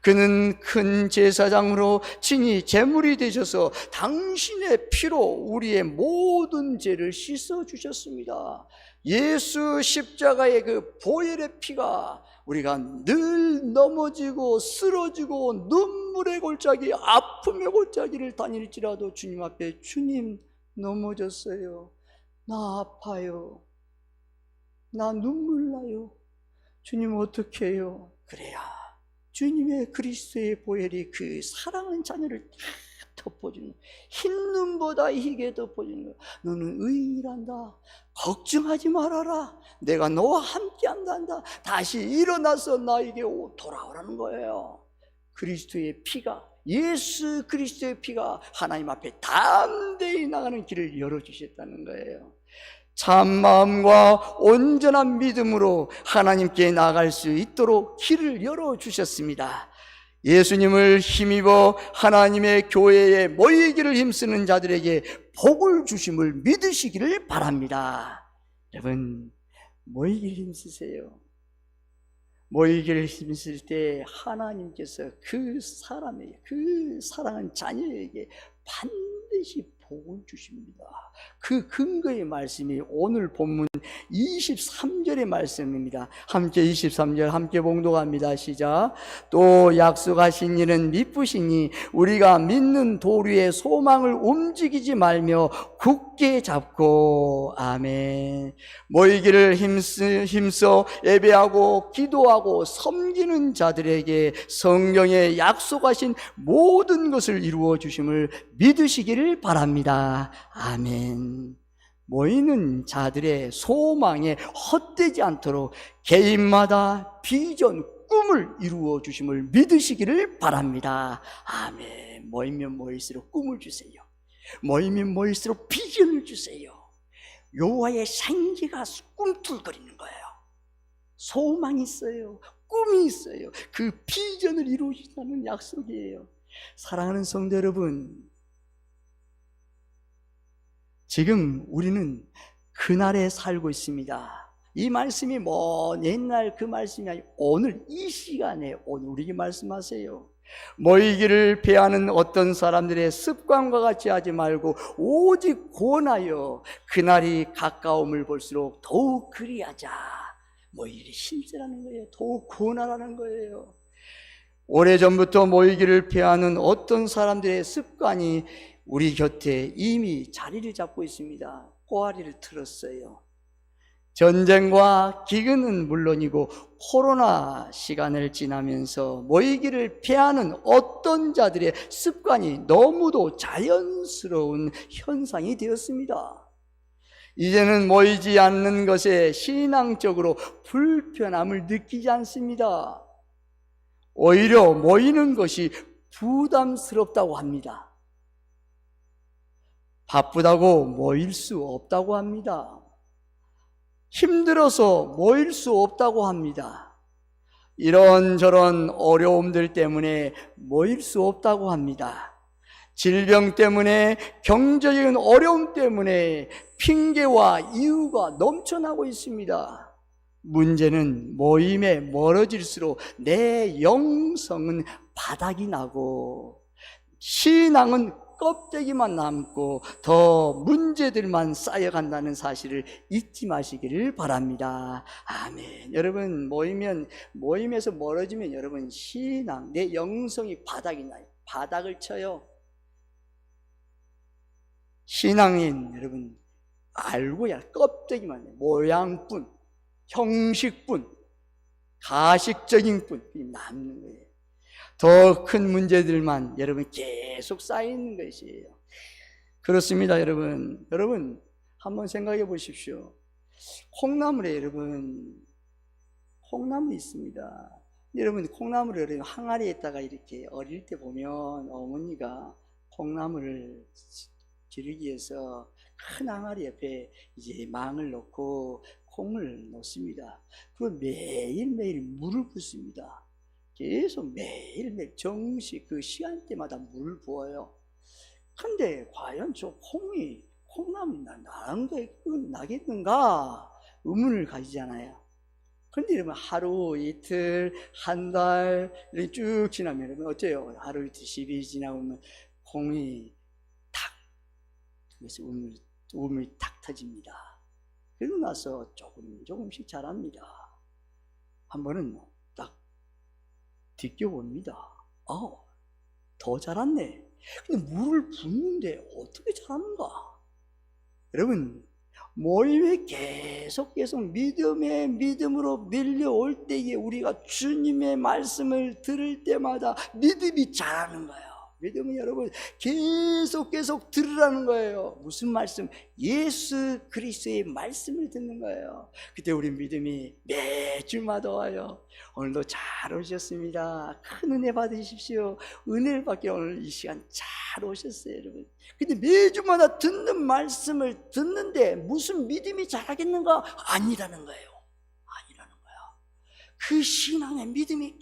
그는 큰 제사장으로 친히 제물이 되셔서 당신의 피로 우리의 모든 죄를 씻어주셨습니다. 예수 십자가의 그 보혈의 피가 우리가 늘 넘어지고 쓰러지고 눈물의 골짜기, 아픔의 골짜기를 다닐지라도 주님 앞에, 주님 넘어졌어요, 나 아파요, 나 눈물 나요, 주님 어떻게 해요? 그래야 주님의 그리스도의 보혈이 그 사랑하는 자녀를 다 덮어주는, 흰 눈보다 희게 덮어주는 거야. 너는 의인이란다, 걱정하지 말아라, 내가 너와 함께 한단다, 다시 일어나서 나에게 돌아오라는 거예요. 그리스도의 피가, 예수 그리스도의 피가 하나님 앞에 담대히 나가는 길을 열어주셨다는 거예요. 참 마음과 온전한 믿음으로 하나님께 나갈 수 있도록 길을 열어주셨습니다. 예수님을 힘입어 하나님의 교회에 모이기를 힘쓰는 자들에게 복을 주심을 믿으시기를 바랍니다. 여러분, 모이기를 힘쓰세요. 모이기를 힘쓸 때 하나님께서 그 사람에게, 그 사랑하는 자녀에게 반드시 복을 주십니다. 그 근거의 말씀이 오늘 본문 23절의 말씀입니다. 함께 23절 함께 봉독합니다. 시작. 또 약속하신 일은 미쁘시니 우리가 믿는 도리의 소망을 움직이지 말며 굳게 잡고. 아멘. 모이기를 힘써 예배하고 기도하고 섬기는 자들에게 성경에 약속하신 모든 것을 이루어 주심을 믿으시기를 바랍니다. 아멘. 모이는 자들의 소망에 헛되지 않도록 개인마다 비전, 꿈을 이루어 주심을 믿으시기를 바랍니다. 아멘. 모이면 모일수록 꿈을 주세요. 모이면 모일수록 비전을 주세요. 여호와의 생기가 꿈틀거리는 거예요. 소망이 있어요. 꿈이 있어요. 그 비전을 이루어주신다는 약속이에요. 사랑하는 성도 여러분, 지금 우리는 그날에 살고 있습니다. 이 말씀이 옛날 그 말씀이 아니고 오늘 이 시간에 오늘 우리에게 말씀하세요. 모이기를 배하는 어떤 사람들의 습관과 같이 하지 말고 오직 권하여 그날이 가까움을 볼수록 더욱 그리하자. 모이기를 힘쓰라는 거예요. 더욱 권하라는 거예요. 오래전부터 모이기를 피하는 어떤 사람들의 습관이 우리 곁에 이미 자리를 잡고 있습니다. 꼬아리를 틀었어요. 전쟁과 기근은 물론이고 코로나 시간을 지나면서 모이기를 피하는 어떤 자들의 습관이 너무도 자연스러운 현상이 되었습니다. 이제는 모이지 않는 것에 신앙적으로 불편함을 느끼지 않습니다. 오히려 모이는 것이 부담스럽다고 합니다. 바쁘다고 모일 수 없다고 합니다. 힘들어서 모일 수 없다고 합니다. 이런저런 어려움들 때문에 모일 수 없다고 합니다. 질병 때문에, 경제적인 어려움 때문에 핑계와 이유가 넘쳐나고 있습니다. 문제는 모임에 멀어질수록 내 영성은 바닥이 나고 신앙은 껍데기만 남고 더 문제들만 쌓여간다는 사실을 잊지 마시기를 바랍니다. 아멘. 여러분, 모임에서 멀어지면 여러분 신앙, 내 영성이 바닥이 나요. 바닥을 쳐요. 신앙인 여러분 알고야 껍데기만 해요. 모양뿐, 형식뿐, 가식적인 뿐 남는 거예요. 더 큰 문제들만 여러분 계속 쌓이는 것이에요. 그렇습니다. 여러분 한번 생각해 보십시오. 콩나물에 여러분 콩나물이 있습니다. 여러분 콩나물을 여러분 항아리에다가 이렇게 어릴 때 보면 어머니가 콩나물을 기르기 위해서 큰 항아리 옆에 이제 망을 넣고 콩을 넣습니다. 그리고 매일매일 물을 붓습니다. 계속 매일매일 정시 그 시간대마다 물을 부어요. 근데 과연 저 콩나물이 나겠는가 의문을 가지잖아요. 근데 여러분 하루 이틀 한 달 이렇게 쭉 지나면 여러분 어때요? 하루 이틀 10일 지나면 콩이 그래서 우물이 탁 터집니다. 그러고 나서 조금씩 자랍니다. 한 번은 딱 뒤껴봅니다. 더 자랐네. 근데 물을 붓는데 어떻게 자라는가? 여러분, 모임에 계속 믿음으로 밀려올 때에 우리가 주님의 말씀을 들을 때마다 믿음이 자라는 거예요. 믿음은 여러분 계속 들으라는 거예요. 무슨 말씀? 예수 그리스도의 말씀을 듣는 거예요. 그때 우리 믿음이 매주마다 와요. 오늘도 잘 오셨습니다. 큰 은혜 받으십시오. 은혜를 받기 오늘 이 시간 잘 오셨어요, 여러분. 근데 매주마다 듣는 말씀을 듣는데 무슨 믿음이 자라겠는가? 아니라는 거예요. 그 신앙의 믿음이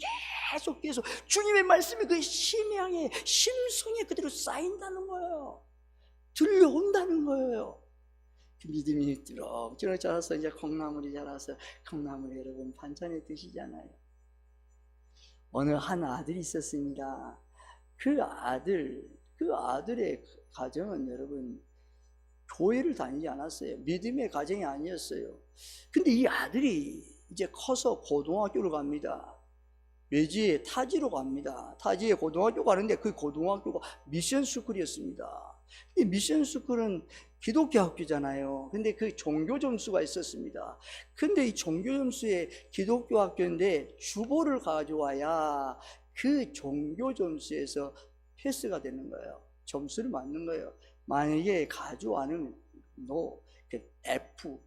계속 주님의 말씀이 그 심양에 심성에 그대로 쌓인다는 거예요. 들려온다는 거예요. 그 믿음이 뚜럭뚜럭 자라서 이제 콩나물이 자라서 콩나물이 여러분 반찬에 드시잖아요. 어느 한 아들이 있었습니다. 그 아들의 가정은 여러분 교회를 다니지 않았어요. 믿음의 가정이 아니었어요. 근데 이 아들이 이제 커서 고등학교를 갑니다. 외지에 타지로 갑니다. 타지에 고등학교 가는데 그 고등학교가 미션스쿨이었습니다. 이 미션스쿨은 기독교 학교잖아요. 근데 그 종교 점수가 있었습니다. 근데 이 종교 점수에 기독교 학교인데 주보를 가져와야 그 종교 점수에서 패스가 되는 거예요. 점수를 맞는 거예요. 만약에 가져와는 F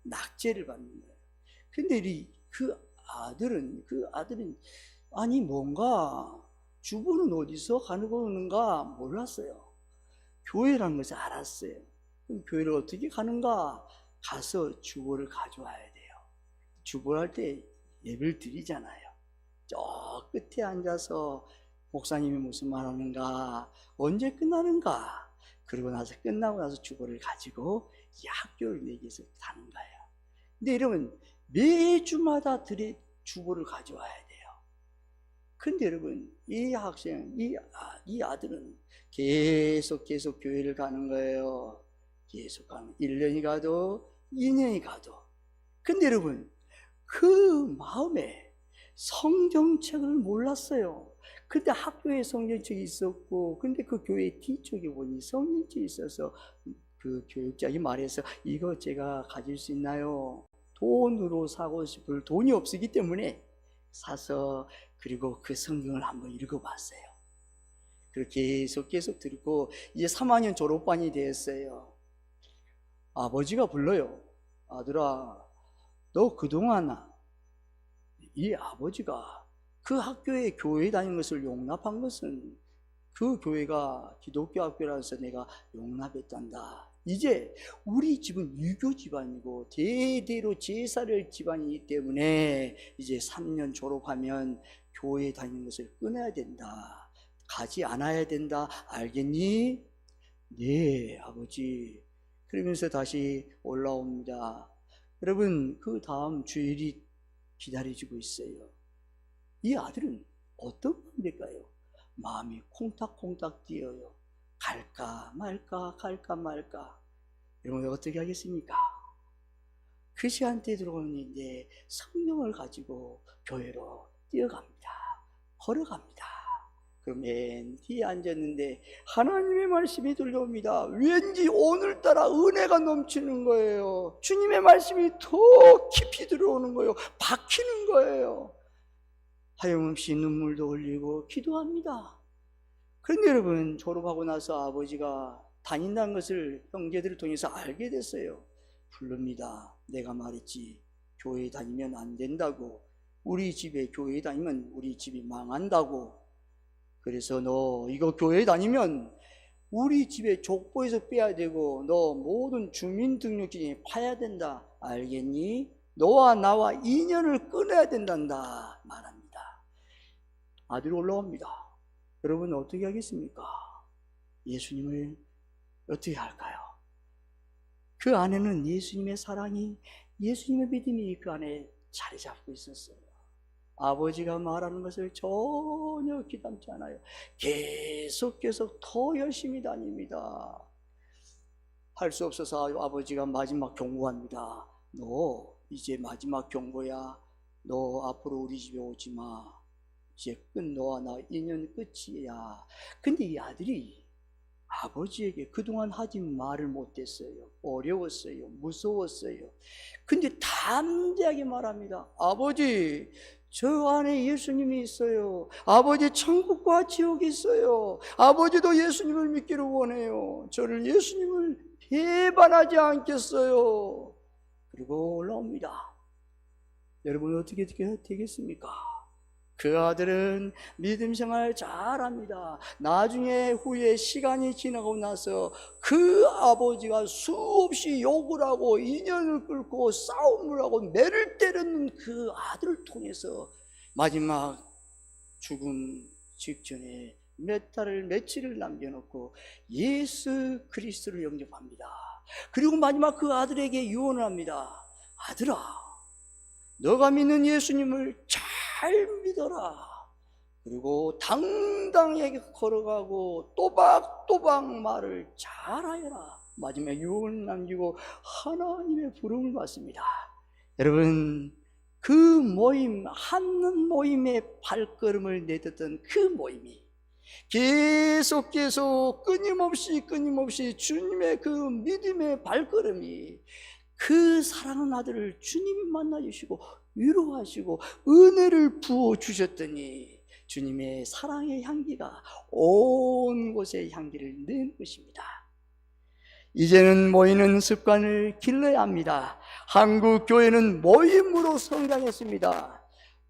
낙제를 받는 거예요. 근데 그 아들은 아니 뭔가 주부는 어디서 가는가 몰랐어요. 교회라는 것을 알았어요. 그럼 교회를 어떻게 가는가? 가서 주보를 가져와야 돼요. 주보를 할 때 예배를 드리잖아요. 저 끝에 앉아서 목사님이 무슨 말 하는가, 언제 끝나는가, 그러고 나서 끝나고 나서 주보를 가지고 이 학교를 내기 위해서 가는 거예요. 근데 여러분 매주마다 주보를 가져와야 돼요. 근데 여러분 이 아들은 계속 교회를 가는 거예요. 계속 가는 1년이 가도 2년이 가도. 근데 여러분 그 마음에 성경책을 몰랐어요. 근데 학교에 성경책이 있었고, 근데 그 교회 뒤쪽에 보니 성경책이 있어서 그 교육자이 말해서 이거 제가 가질 수 있나요? 돈으로 사고 싶을 돈이 없기 때문에 사서 그리고 그 성경을 한번 읽어봤어요. 그렇게 계속 듣고 이제 3학년 졸업반이 되었어요. 아버지가 불러요. 아들아, 너 그동안 이 아버지가 그 학교에 교회 다니는 것을 용납한 것은 그 교회가 기독교 학교라서 내가 용납했단다. 이제 우리 집은 유교 집안이고 대대로 제사를 집안이기 때문에 이제 3년 졸업하면 교회 다니는 것을 끊어야 된다. 가지 않아야 된다. 알겠니? 네, 아버지. 그러면서 다시 올라옵니다. 여러분, 그 다음 주일이 기다려지고 있어요. 이 아들은 어떤 마음일까요? 마음이 콩닥콩닥 뛰어요. 갈까 말까 갈까 말까. 여러분 어떻게 하겠습니까? 그 시간대에 들어오는데 성령을 가지고 교회로 뛰어갑니다. 걸어갑니다. 그 맨 뒤에 앉았는데 하나님의 말씀이 들려옵니다. 왠지 오늘따라 은혜가 넘치는 거예요. 주님의 말씀이 더 깊이 들어오는 거예요. 박히는 거예요. 하염없이 눈물도 흘리고 기도합니다. 그런데 여러분, 졸업하고 나서 아버지가 다닌다는 것을 형제들을 통해서 알게 됐어요. 부릅니다. 내가 말했지, 교회 다니면 안 된다고. 우리 집에 교회 다니면 우리 집이 망한다고. 그래서 너 이거 교회 다니면 우리 집에 족보에서 빼야 되고 너 모든 주민등록증이 파야 된다. 알겠니? 너와 나와 인연을 끊어야 된단다 말합니다. 아들이 올라옵니다. 여러분 어떻게 하겠습니까? 예수님을 어떻게 할까요? 그 안에는 예수님의 사랑이, 예수님의 믿음이 그 안에 자리 잡고 있었어요. 아버지가 말하는 것을 전혀 귀담지 않아요. 계속 더 열심히 다닙니다. 할 수 없어서 아버지가 마지막 경고합니다. 너 이제 마지막 경고야. 너 앞으로 우리 집에 오지 마. 이제 너와 나 인연 끝이야. 근데 이 아들이 아버지에게 그동안 하지 말을 못했어요. 어려웠어요. 무서웠어요. 근데 담대하게 말합니다. 아버지, 저 안에 예수님이 있어요. 아버지, 천국과 지옥이 있어요. 아버지도 예수님을 믿기를 원해요. 저를 예수님을 배반하지 않겠어요. 그리고 올라옵니다. 여러분 어떻게 되겠습니까? 그 아들은 믿음 생활 잘합니다. 나중에 후에 시간이 지나고 나서 그 아버지가 수없이 욕을 하고 인연을 끊고 싸움을 하고 매를 때리는 그 아들을 통해서 마지막 죽음 직전에 며칠을 남겨놓고 예수 그리스도를 영접합니다. 그리고 마지막 그 아들에게 유언을 합니다. 아들아, 너가 믿는 예수님을 잘 믿어라. 그리고 당당하게 걸어가고 또박또박 말을 잘하여라. 마지막에 유언을 남기고 하나님의 부름을 받습니다. 여러분, 그 모임, 한 모임의 발걸음을 내딛던 그 모임이 계속 끊임없이 주님의 그 믿음의 발걸음이 그 사랑하는 아들을 주님이 만나주시고 위로하시고 은혜를 부어주셨더니 주님의 사랑의 향기가 온 곳에 향기를 낸 것입니다. 이제는 모이는 습관을 길러야 합니다. 한국 교회는 모임으로 성장했습니다.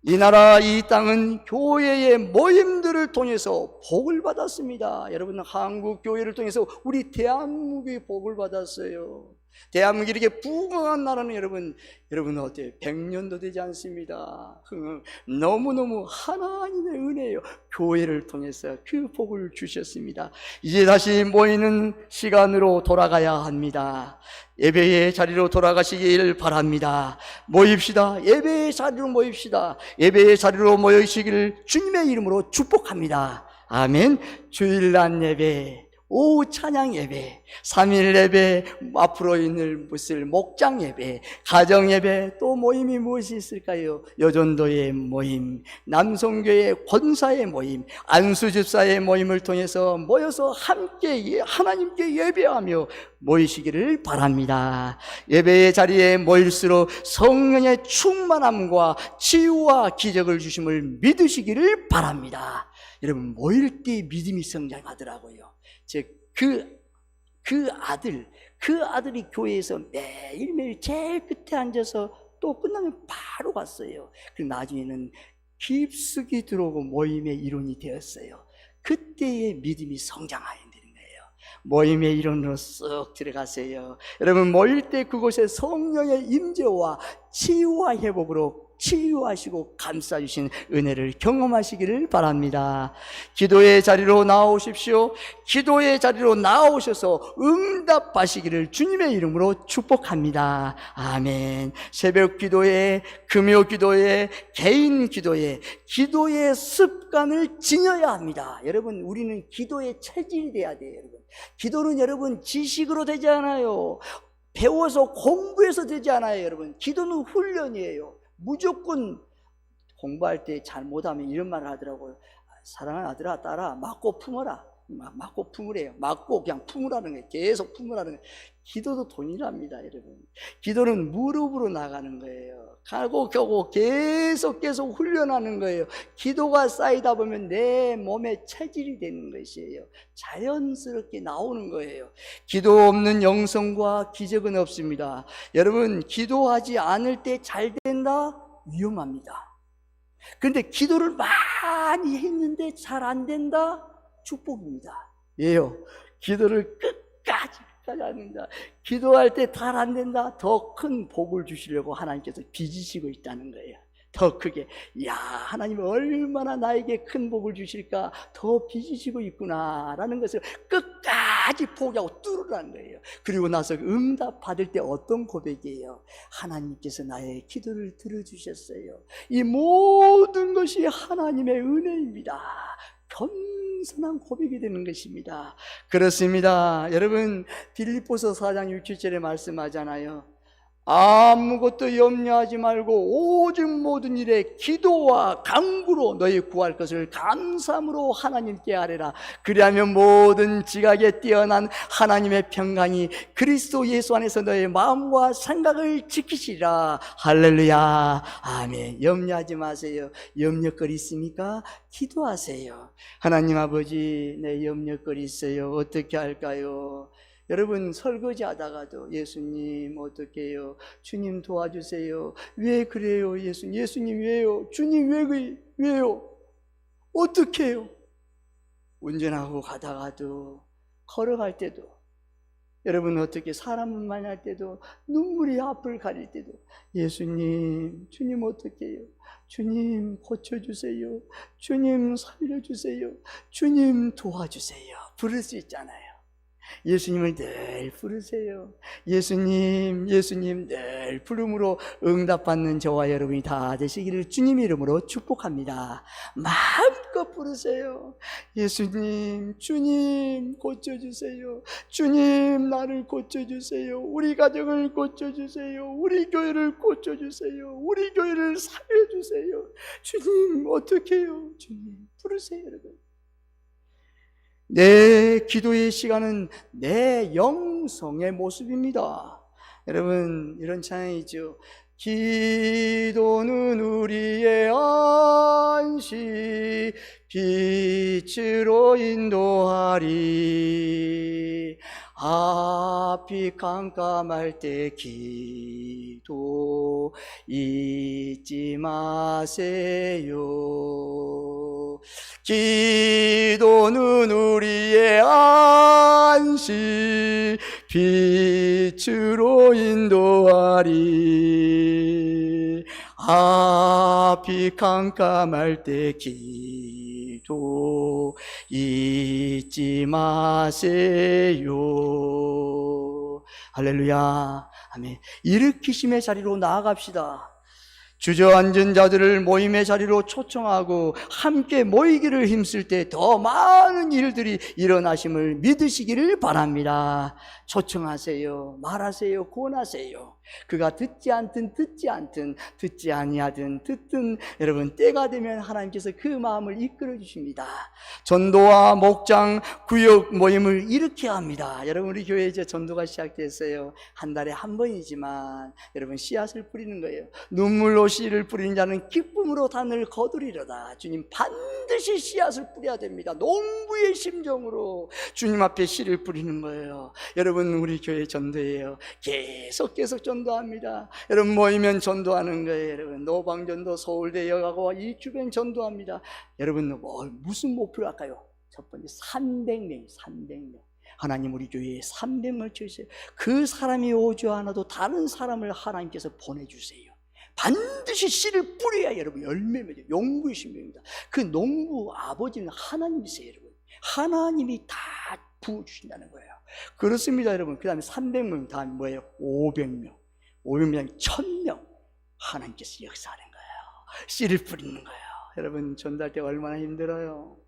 이 나라 이 땅은 교회의 모임들을 통해서 복을 받았습니다. 여러분, 한국 교회를 통해서 우리 대한민국이 복을 받았어요. 대한민국이 이렇게 부강한 나라는 여러분 어때요? 100년도 되지 않습니다. 너무너무 하나님의 은혜예요. 교회를 통해서 그 복을 주셨습니다. 이제 다시 모이는 시간으로 돌아가야 합니다. 예배의 자리로 돌아가시길 바랍니다. 모입시다. 예배의 자리로 모입시다. 예배의 자리로 모이시기를 주님의 이름으로 축복합니다. 아멘. 주일날 예배, 오후 찬양 예배, 3일 예배, 앞으로 있을 목장 예배, 가정 예배, 또 모임이 무엇이 있을까요? 여전도의 모임, 남성교회 권사의 모임, 안수집사의 모임을 통해서 모여서 함께 하나님께 예배하며 모이시기를 바랍니다. 예배의 자리에 모일수록 성령의 충만함과 치유와 기적을 주심을 믿으시기를 바랍니다. 여러분, 모일 때 믿음이 성장하더라고요. 그 아들이 교회에서 매일매일 제일 끝에 앉아서 또 끝나면 바로 갔어요. 그리고 나중에는 깊숙이 들어오고 모임의 일원이 되었어요. 그때의 믿음이 성장해야 되는 거예요. 모임의 일원으로 쓱 들어가세요. 여러분, 모일 때 그곳에 성령의 임재와 치유와 회복으로 치유하시고 감싸주신 은혜를 경험하시기를 바랍니다. 기도의 자리로 나오십시오. 기도의 자리로 나오셔서 응답하시기를 주님의 이름으로 축복합니다. 아멘. 새벽 기도에, 금요 기도에, 개인 기도에, 기도의 습관을 지녀야 합니다. 여러분, 우리는 기도의 체질이 돼야 돼요. 여러분, 기도는 여러분 지식으로 되지 않아요. 배워서 공부해서 되지 않아요. 여러분, 기도는 훈련이에요. 무조건 공부할 때 잘못하면 이런 말을 하더라고요. 사랑하는 아들아, 딸아, 맞고 품어라. 맞고 품으래요. 맞고 그냥 품으라는 거예요. 계속 품으라는 거예요. 기도도 돈이랍니다, 여러분. 기도는 무릎으로 나가는 거예요. 가고 켜고 계속 훈련하는 거예요. 기도가 쌓이다 보면 내 몸의 체질이 되는 것이에요. 자연스럽게 나오는 거예요. 기도 없는 영성과 기적은 없습니다. 여러분, 기도하지 않을 때 잘 된다? 위험합니다. 그런데 기도를 많이 했는데 잘 안 된다? 축복입니다. 왜요? 기도를 끝까지 하는다. 기도할 때 잘 안 된다? 더 큰 복을 주시려고 하나님께서 빚으시고 있다는 거예요. 더 크게. 야, 하나님 얼마나 나에게 큰 복을 주실까? 더 빚으시고 있구나 라는 것을 끝까지 포기하고 뚫으라는 거예요. 그리고 나서 응답 받을 때 어떤 고백이에요? 하나님께서 나의 기도를 들어주셨어요. 이 모든 것이 하나님의 은혜입니다. 겸손한 고백이 되는 것입니다. 그렇습니다. 여러분, 빌립보서 4장 6, 7절에 말씀하잖아요. 아무것도 염려하지 말고 오직 모든 일에 기도와 간구로 너희 구할 것을 감사함으로 하나님께 아뢰라. 그리하면 모든 지각에 뛰어난 하나님의 평강이 그리스도 예수 안에서 너의 마음과 생각을 지키시라. 할렐루야. 아멘. 염려하지 마세요. 염려거리 있습니까? 기도하세요. 하나님 아버지, 내 염려거리 있어요. 어떻게 할까요? 여러분, 설거지 하다가도 예수님 어떻게 해요? 주님 도와주세요. 왜 그래요? 예수님 왜요? 주님 왜요? 어떻게 해요? 운전하고 가다가도, 걸어갈 때도, 여러분 어떻게 사람을 만날 때도, 눈물이 앞을 가릴 때도 예수님, 주님 어떻게 해요? 주님 고쳐주세요. 주님 살려주세요. 주님 도와주세요. 부를 수 있잖아요. 예수님을 늘 부르세요. 예수님 늘 부름으로 응답받는 저와 여러분이 다 되시기를 주님 이름으로 축복합니다. 마음껏 부르세요. 예수님, 주님 고쳐주세요. 주님 나를 고쳐주세요. 우리 가정을 고쳐주세요. 우리 교회를 고쳐주세요. 우리 교회를 살려주세요. 주님 어떻게 해요? 주님 부르세요. 여러분, 내 기도의 시간은 내 영성의 모습입니다. 여러분, 이런 찬양이죠. 기도는 우리의 안식 빛으로 인도하리. 앞이 깜깜할 때 기도 잊지 마세요. 기도는 우리의 안식 빛으로 인도하리. 앞이 깜깜할 때 기도 잊지 마세요. 할렐루야. 아멘. 일으키심의 자리로 나아갑시다. 주저앉은 자들을 모임의 자리로 초청하고 함께 모이기를 힘쓸 때 더 많은 일들이 일어나심을 믿으시기를 바랍니다. 초청하세요. 말하세요. 권하세요. 그가 듣지 않든 듣지 아니하든 듣든 여러분, 때가 되면 하나님께서 그 마음을 이끌어 주십니다. 전도와 목장, 구역 모임을 일으켜야 합니다. 여러분, 우리 교회에 이제 전도가 시작됐어요. 한 달에 한 번이지만 여러분, 씨앗을 뿌리는 거예요. 눈물로 씨를 뿌리는 자는 기쁨으로 단을 거두리로다. 주님 반드시 씨앗을 뿌려야 됩니다. 농부의 심정으로 주님 앞에 씨를 뿌리는 거예요. 여러분, 우리 교회 전도예요. 계속 전도 전도합니다. 여러분 모이면 전도하는 거예요. 여러분 노방전도 서울대역하고 이 주변 전도합니다. 여러분 무슨 목표로 할까요? 첫 번째 300명. 하나님 우리 교회에 300명을 주세요. 그 사람이 오지 않아도 다른 사람을 하나님께서 보내주세요. 반드시 씨를 뿌려야 여러분 열매맺어요. 농부의 신명입니다. 그 농부 아버지는 하나님이세요. 여러분 하나님이 다 부어주신다는 거예요. 그렇습니다 여러분. 그 다음에 300명, 다음에 뭐예요? 500명 1000명 하나님께서 역사하는 거예요. 씨를 뿌리는 거예요. 여러분 전도할 때 얼마나 힘들어요.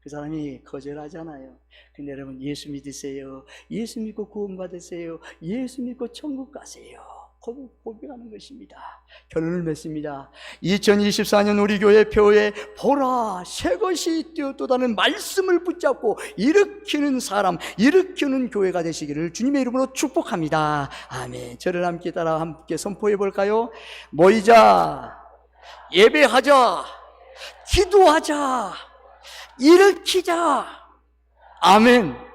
그 사람이 거절하잖아요. 근데 여러분 예수 믿으세요. 예수 믿고 구원 받으세요. 예수 믿고 천국 가세요. 고백하는 것입니다. 결론을 맺습니다. 2024년 우리 교회 표에 보라 새것이 뛰어도다는 말씀을 붙잡고 일으키는 사람, 일으키는 교회가 되시기를 주님의 이름으로 축복합니다. 아멘. 저를 함께 따라 함께 선포해 볼까요? 모이자, 예배하자, 기도하자, 일으키자. 아멘.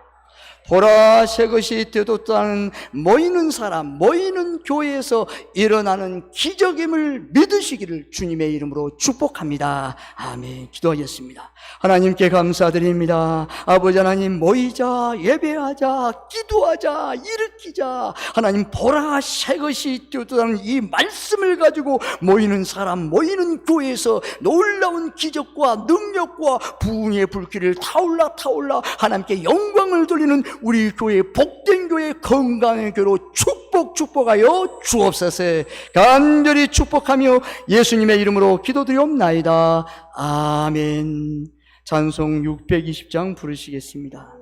보라 새것이 되었다는 모이는 사람, 모이는 교회에서 일어나는 기적임을 믿으시기를 주님의 이름으로 축복합니다. 아멘. 기도하겠습니다. 하나님께 감사드립니다. 아버지 하나님 모이자, 예배하자, 기도하자, 일으키자. 하나님 보라 새것이 되었다는 이 말씀을 가지고 모이는 사람, 모이는 교회에서 놀라운 기적과 능력과 부흥의 불길을 타올라 하나님께 영광을 돌리는 우리 교회 복된 교회 건강의 교회로 축복하여 주옵소서. 간절히 축복하며 예수님의 이름으로 기도드리옵나이다. 아멘. 찬송 620장 부르시겠습니다.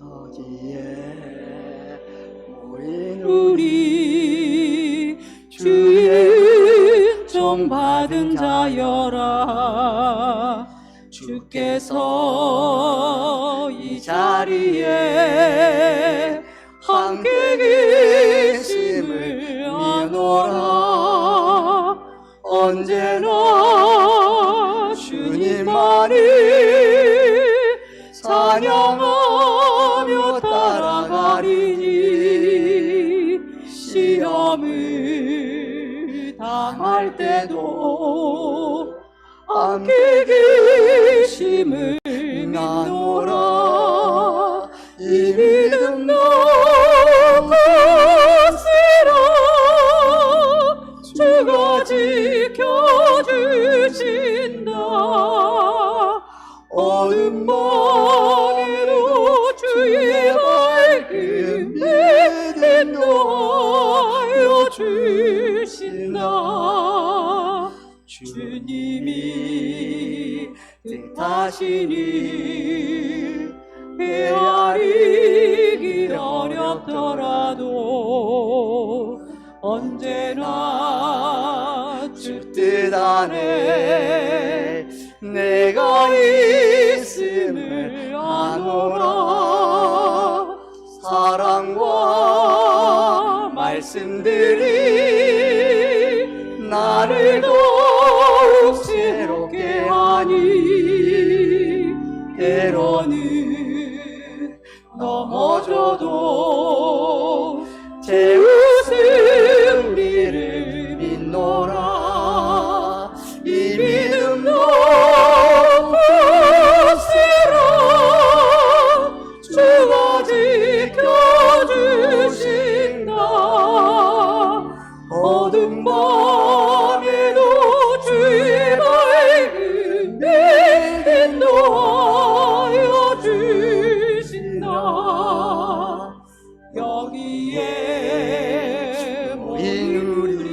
여기에 모인 우리 주의 은총 받은 자여라. 주께서 이 자리에 함께 계심을 아노라. 언제나 주님만이 찬양하며 따라가리니 시험을 당할 때도 함께 계심을 믿노라. 이 믿음 너무 쓰라. 주가 지켜주신다. 어둠 밤에도 주의 밝은 빛 인도하여 주신다. 주님이 뜻하신 일 헤아리기 어렵더라도 언제나 주 뜻 안에 내가 있음을 아노라. 사랑과 말씀들이 나를 더욱 새롭게 하니 때로는 넘어져도 제 웃음리를 믿노라. 이 믿음 너무 쓰라. 주가 지켜주신다. 어둠 밤에도 주의 밝은 빛 인도하여 주신다. 여기에 모인 우리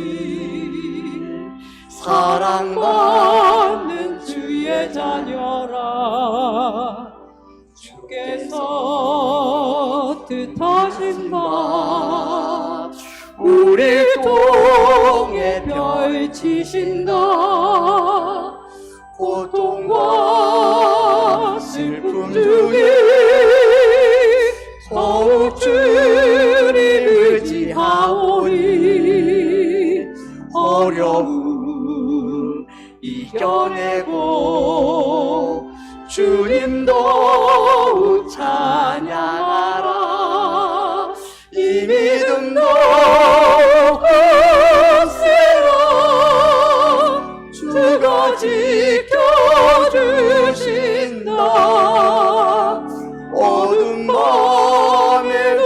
사랑받는 주의 자녀라. 주께서 뜻하신 바 우리 통해 펼치신다. 고통과 슬픔 중에 더욱 주를 의지하오니 어려움 이겨 주님도 찬양하라. 이 믿음도 없애라. 주가 지켜주신다. 어둠 밤에도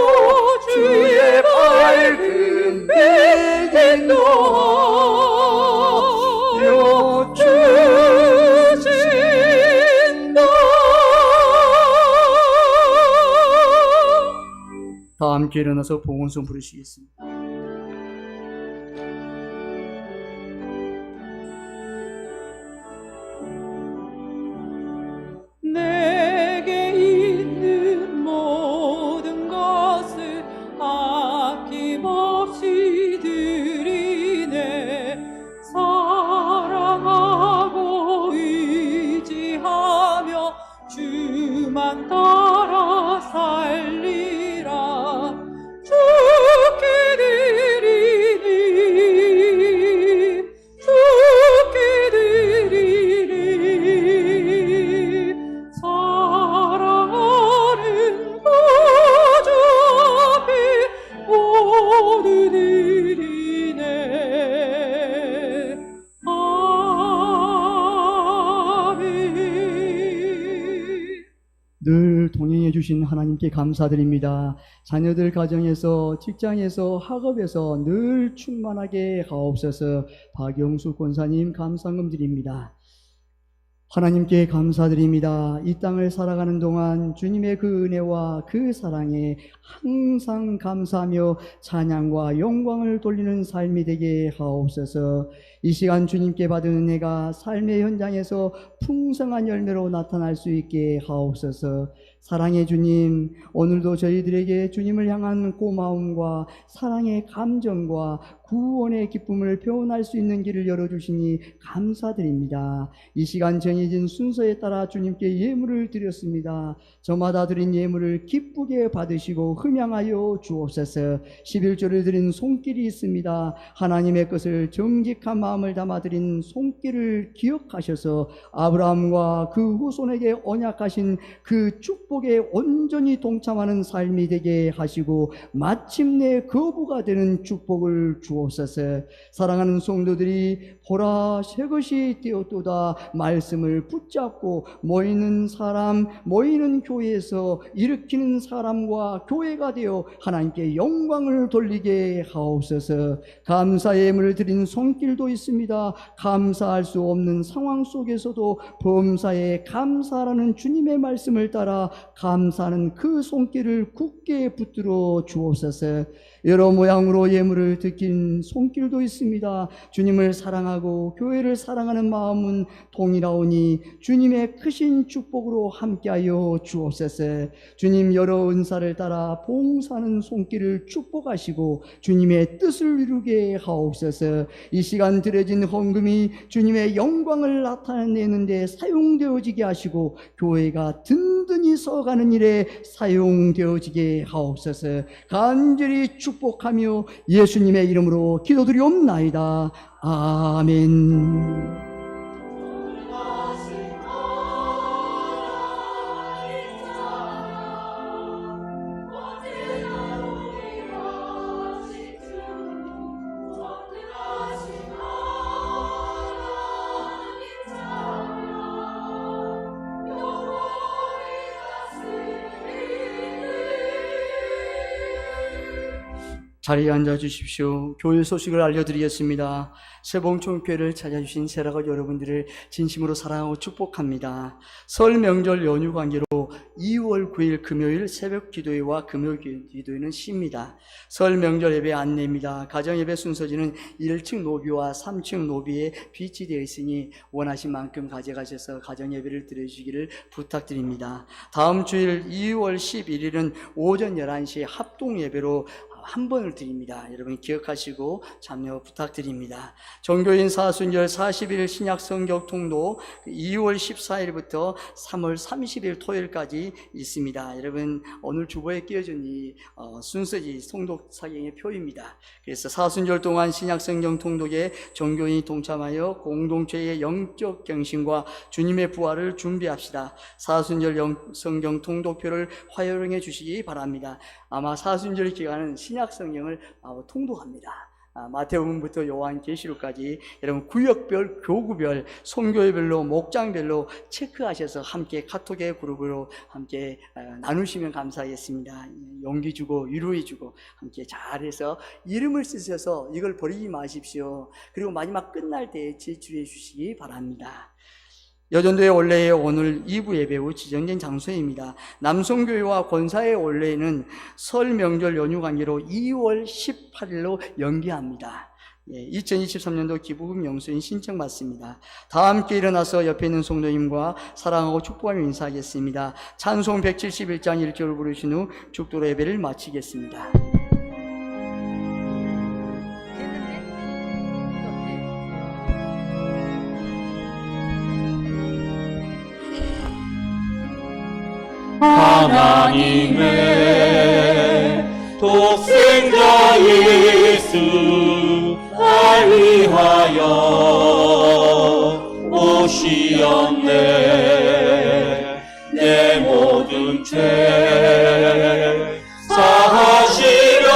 주의 밝은 빛이 놓여주신다. 다 함께 일어나서 봉헌송 부르시겠습니다. 내게 있는 모든 것을 아낌없이 드리네. 사랑하고 의지하며 주만 따라 살리라. 주께 드리니 주께 드리니 사랑하는 구주 앞에 모두 드리네. 아멘. 늘 동행해 주신 하나님께 감사드립니다. 자녀들 가정에서, 직장에서, 학업에서 늘 충만하게 하옵소서. 박영수 권사님 감사금 드립니다. 하나님께 감사드립니다. 이 땅을 살아가는 동안 주님의 그 은혜와 그 사랑에 항상 감사하며 찬양과 영광을 돌리는 삶이 되게 하옵소서. 이 시간 주님께 받은 은혜가 삶의 현장에서 풍성한 열매로 나타날 수 있게 하옵소서. 사랑의 주님, 오늘도 저희들에게 주님을 향한 고마움과 사랑의 감정과 구원의 기쁨을 표현할 수 있는 길을 열어주시니 감사드립니다. 이 시간 정해진 순서에 따라 주님께 예물을 드렸습니다. 저마다 드린 예물을 기쁘게 받으시고 흠양하여 주옵소서. 11조를 드린 손길이 있습니다. 하나님의 것을 정직한 마음을 담아 드린 손길을 기억하셔서 아브라함과 그 후손에게 언약하신 그 축복에 온전히 동참하는 삶이 되게 하시고 마침내 거부가 되는 축복을 주옵소서. 사랑하는 성도들이 보라 새 것이 되었도다 말씀을 붙잡고 모이는 사람, 모이는 교회에서 일으키는 사람과 교회가 되어 하나님께 영광을 돌리게 하옵소서. 감사의 예물을 드린 손길도 있습니다. 감사할 수 없는 상황 속에서도 범사에 감사라는 주님의 말씀을 따라 감사하는 그 손길을 굳게 붙들어 주옵소서. 여러 모양으로 예물을 드린 손길도 있습니다. 주님을 사랑하고 교회를 사랑하는 마음은 동일하오니 주님의 크신 축복으로 함께하여 주옵소서. 주님 여러 은사를 따라 봉사하는 손길을 축복하시고 주님의 뜻을 이루게 하옵소서. 이 시간 드려진 헌금이 주님의 영광을 나타내는 데 사용되어지게 하시고 교회가 든든히 서가는 일에 사용되어지게 하옵소서. 간절히 축복하며 예수님의 이름으로 기도드리옵나이다. 아멘. 자리에 앉아 주십시오. 교회 소식을 알려드리겠습니다. 세봉촌교회를 찾아주신 세라가 여러분들을 진심으로 사랑하고 축복합니다. 설 명절 연휴 관계로 2월 9일 금요일 새벽 기도회와 금요일 기도회는 쉽니다. 설 명절 예배 안내입니다. 가정 예배 순서지는 1층 노비와 3층 노비에 비치되어 있으니 원하신 만큼 가져가셔서 가정 예배를 드려주시기를 부탁드립니다. 다음 주일 2월 11일은 오전 11시에 합동 예배로 한 번을 드립니다. 여러분 기억하시고 참여 부탁드립니다. 종교인 사순절 40일 신약 성경 통도 2월 14일부터 3월 30일 토요일까지 있습니다. 여러분 오늘 주보에 끼워준 이 순서지 통독 사경의 표입니다. 그래서 사순절 동안 신약 성경 통독에 종교인이 동참하여 공동체의 영적 경신과 주님의 부활을 준비합시다. 사순절 성경 통독표를 활용해 주시기 바랍니다. 아마 사순절 기간은 신약 성경을 통독합니다. 마태복음부터 요한계시록까지 여러분 구역별, 교구별, 선교회별로, 목장별로 체크하셔서 함께 카톡의 그룹으로 함께 나누시면 감사하겠습니다. 용기 주고 위로해 주고 함께 잘해서 이름을 쓰셔서 이걸 버리지 마십시오. 그리고 마지막 끝날 때 제출해 주시기 바랍니다. 여전도의 원래의 오늘 2부 예배 후 지정된 장소입니다. 남성교회와 권사의 원래는 설 명절 연휴 관계로 2월 18일로 연기합니다. 2023년도 기부금 영수인 신청받습니다. 다 함께 일어나서 옆에 있는 성도님과 사랑하고 축복하며 인사하겠습니다. 찬송 171장 1절을 부르신 후 죽도로 예배를 마치겠습니다. 하나님의 독생자 예수 날 위하여 오시었네. 내 모든 죄 사하시려고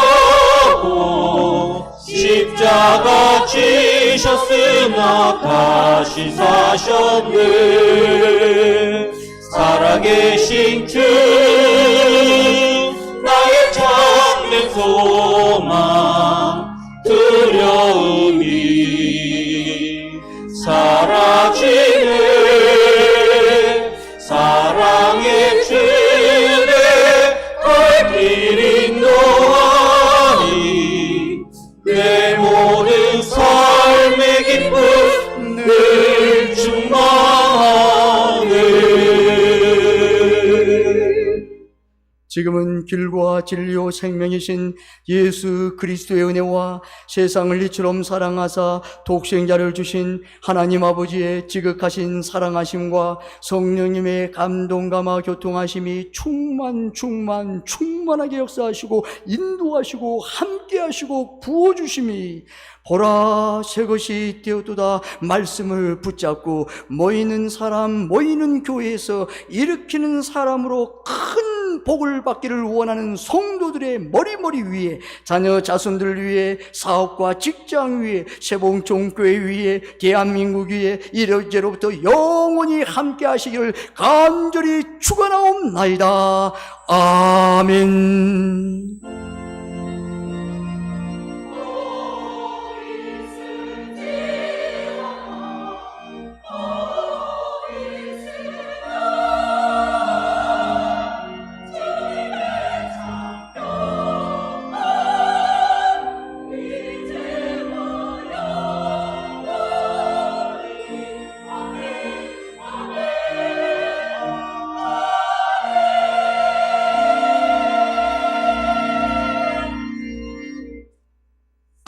십자가 지셨으나 다시 사셨네. 살아계신 주 나의 참된 소망 두려움이 사라지네. 사랑의 주내 갈 길이 노하니 내 모든 삶의 기쁨 늘 충만하네. 지금은 길과 진리요 생명이신 예수 그리스도의 은혜와 세상을 이처럼 사랑하사 독생자를 주신 하나님 아버지의 지극하신 사랑하심과 성령님의 감동감화 교통하심이 충만하게 역사하시고 인도하시고 함께하시고 부어주심이 보라 새 것이 되었도다 말씀을 붙잡고 모이는 사람 모이는 교회에서 일으키는 사람으로 큰 복을 받기를 원하는 성도들의 머리 위에 자녀 자손들 위에 사업과 직장 위에 세봉총교회 위에 대한민국 위에 이제로부터 영원히 함께 하시기를 간절히 축원하옵나이다. 아멘.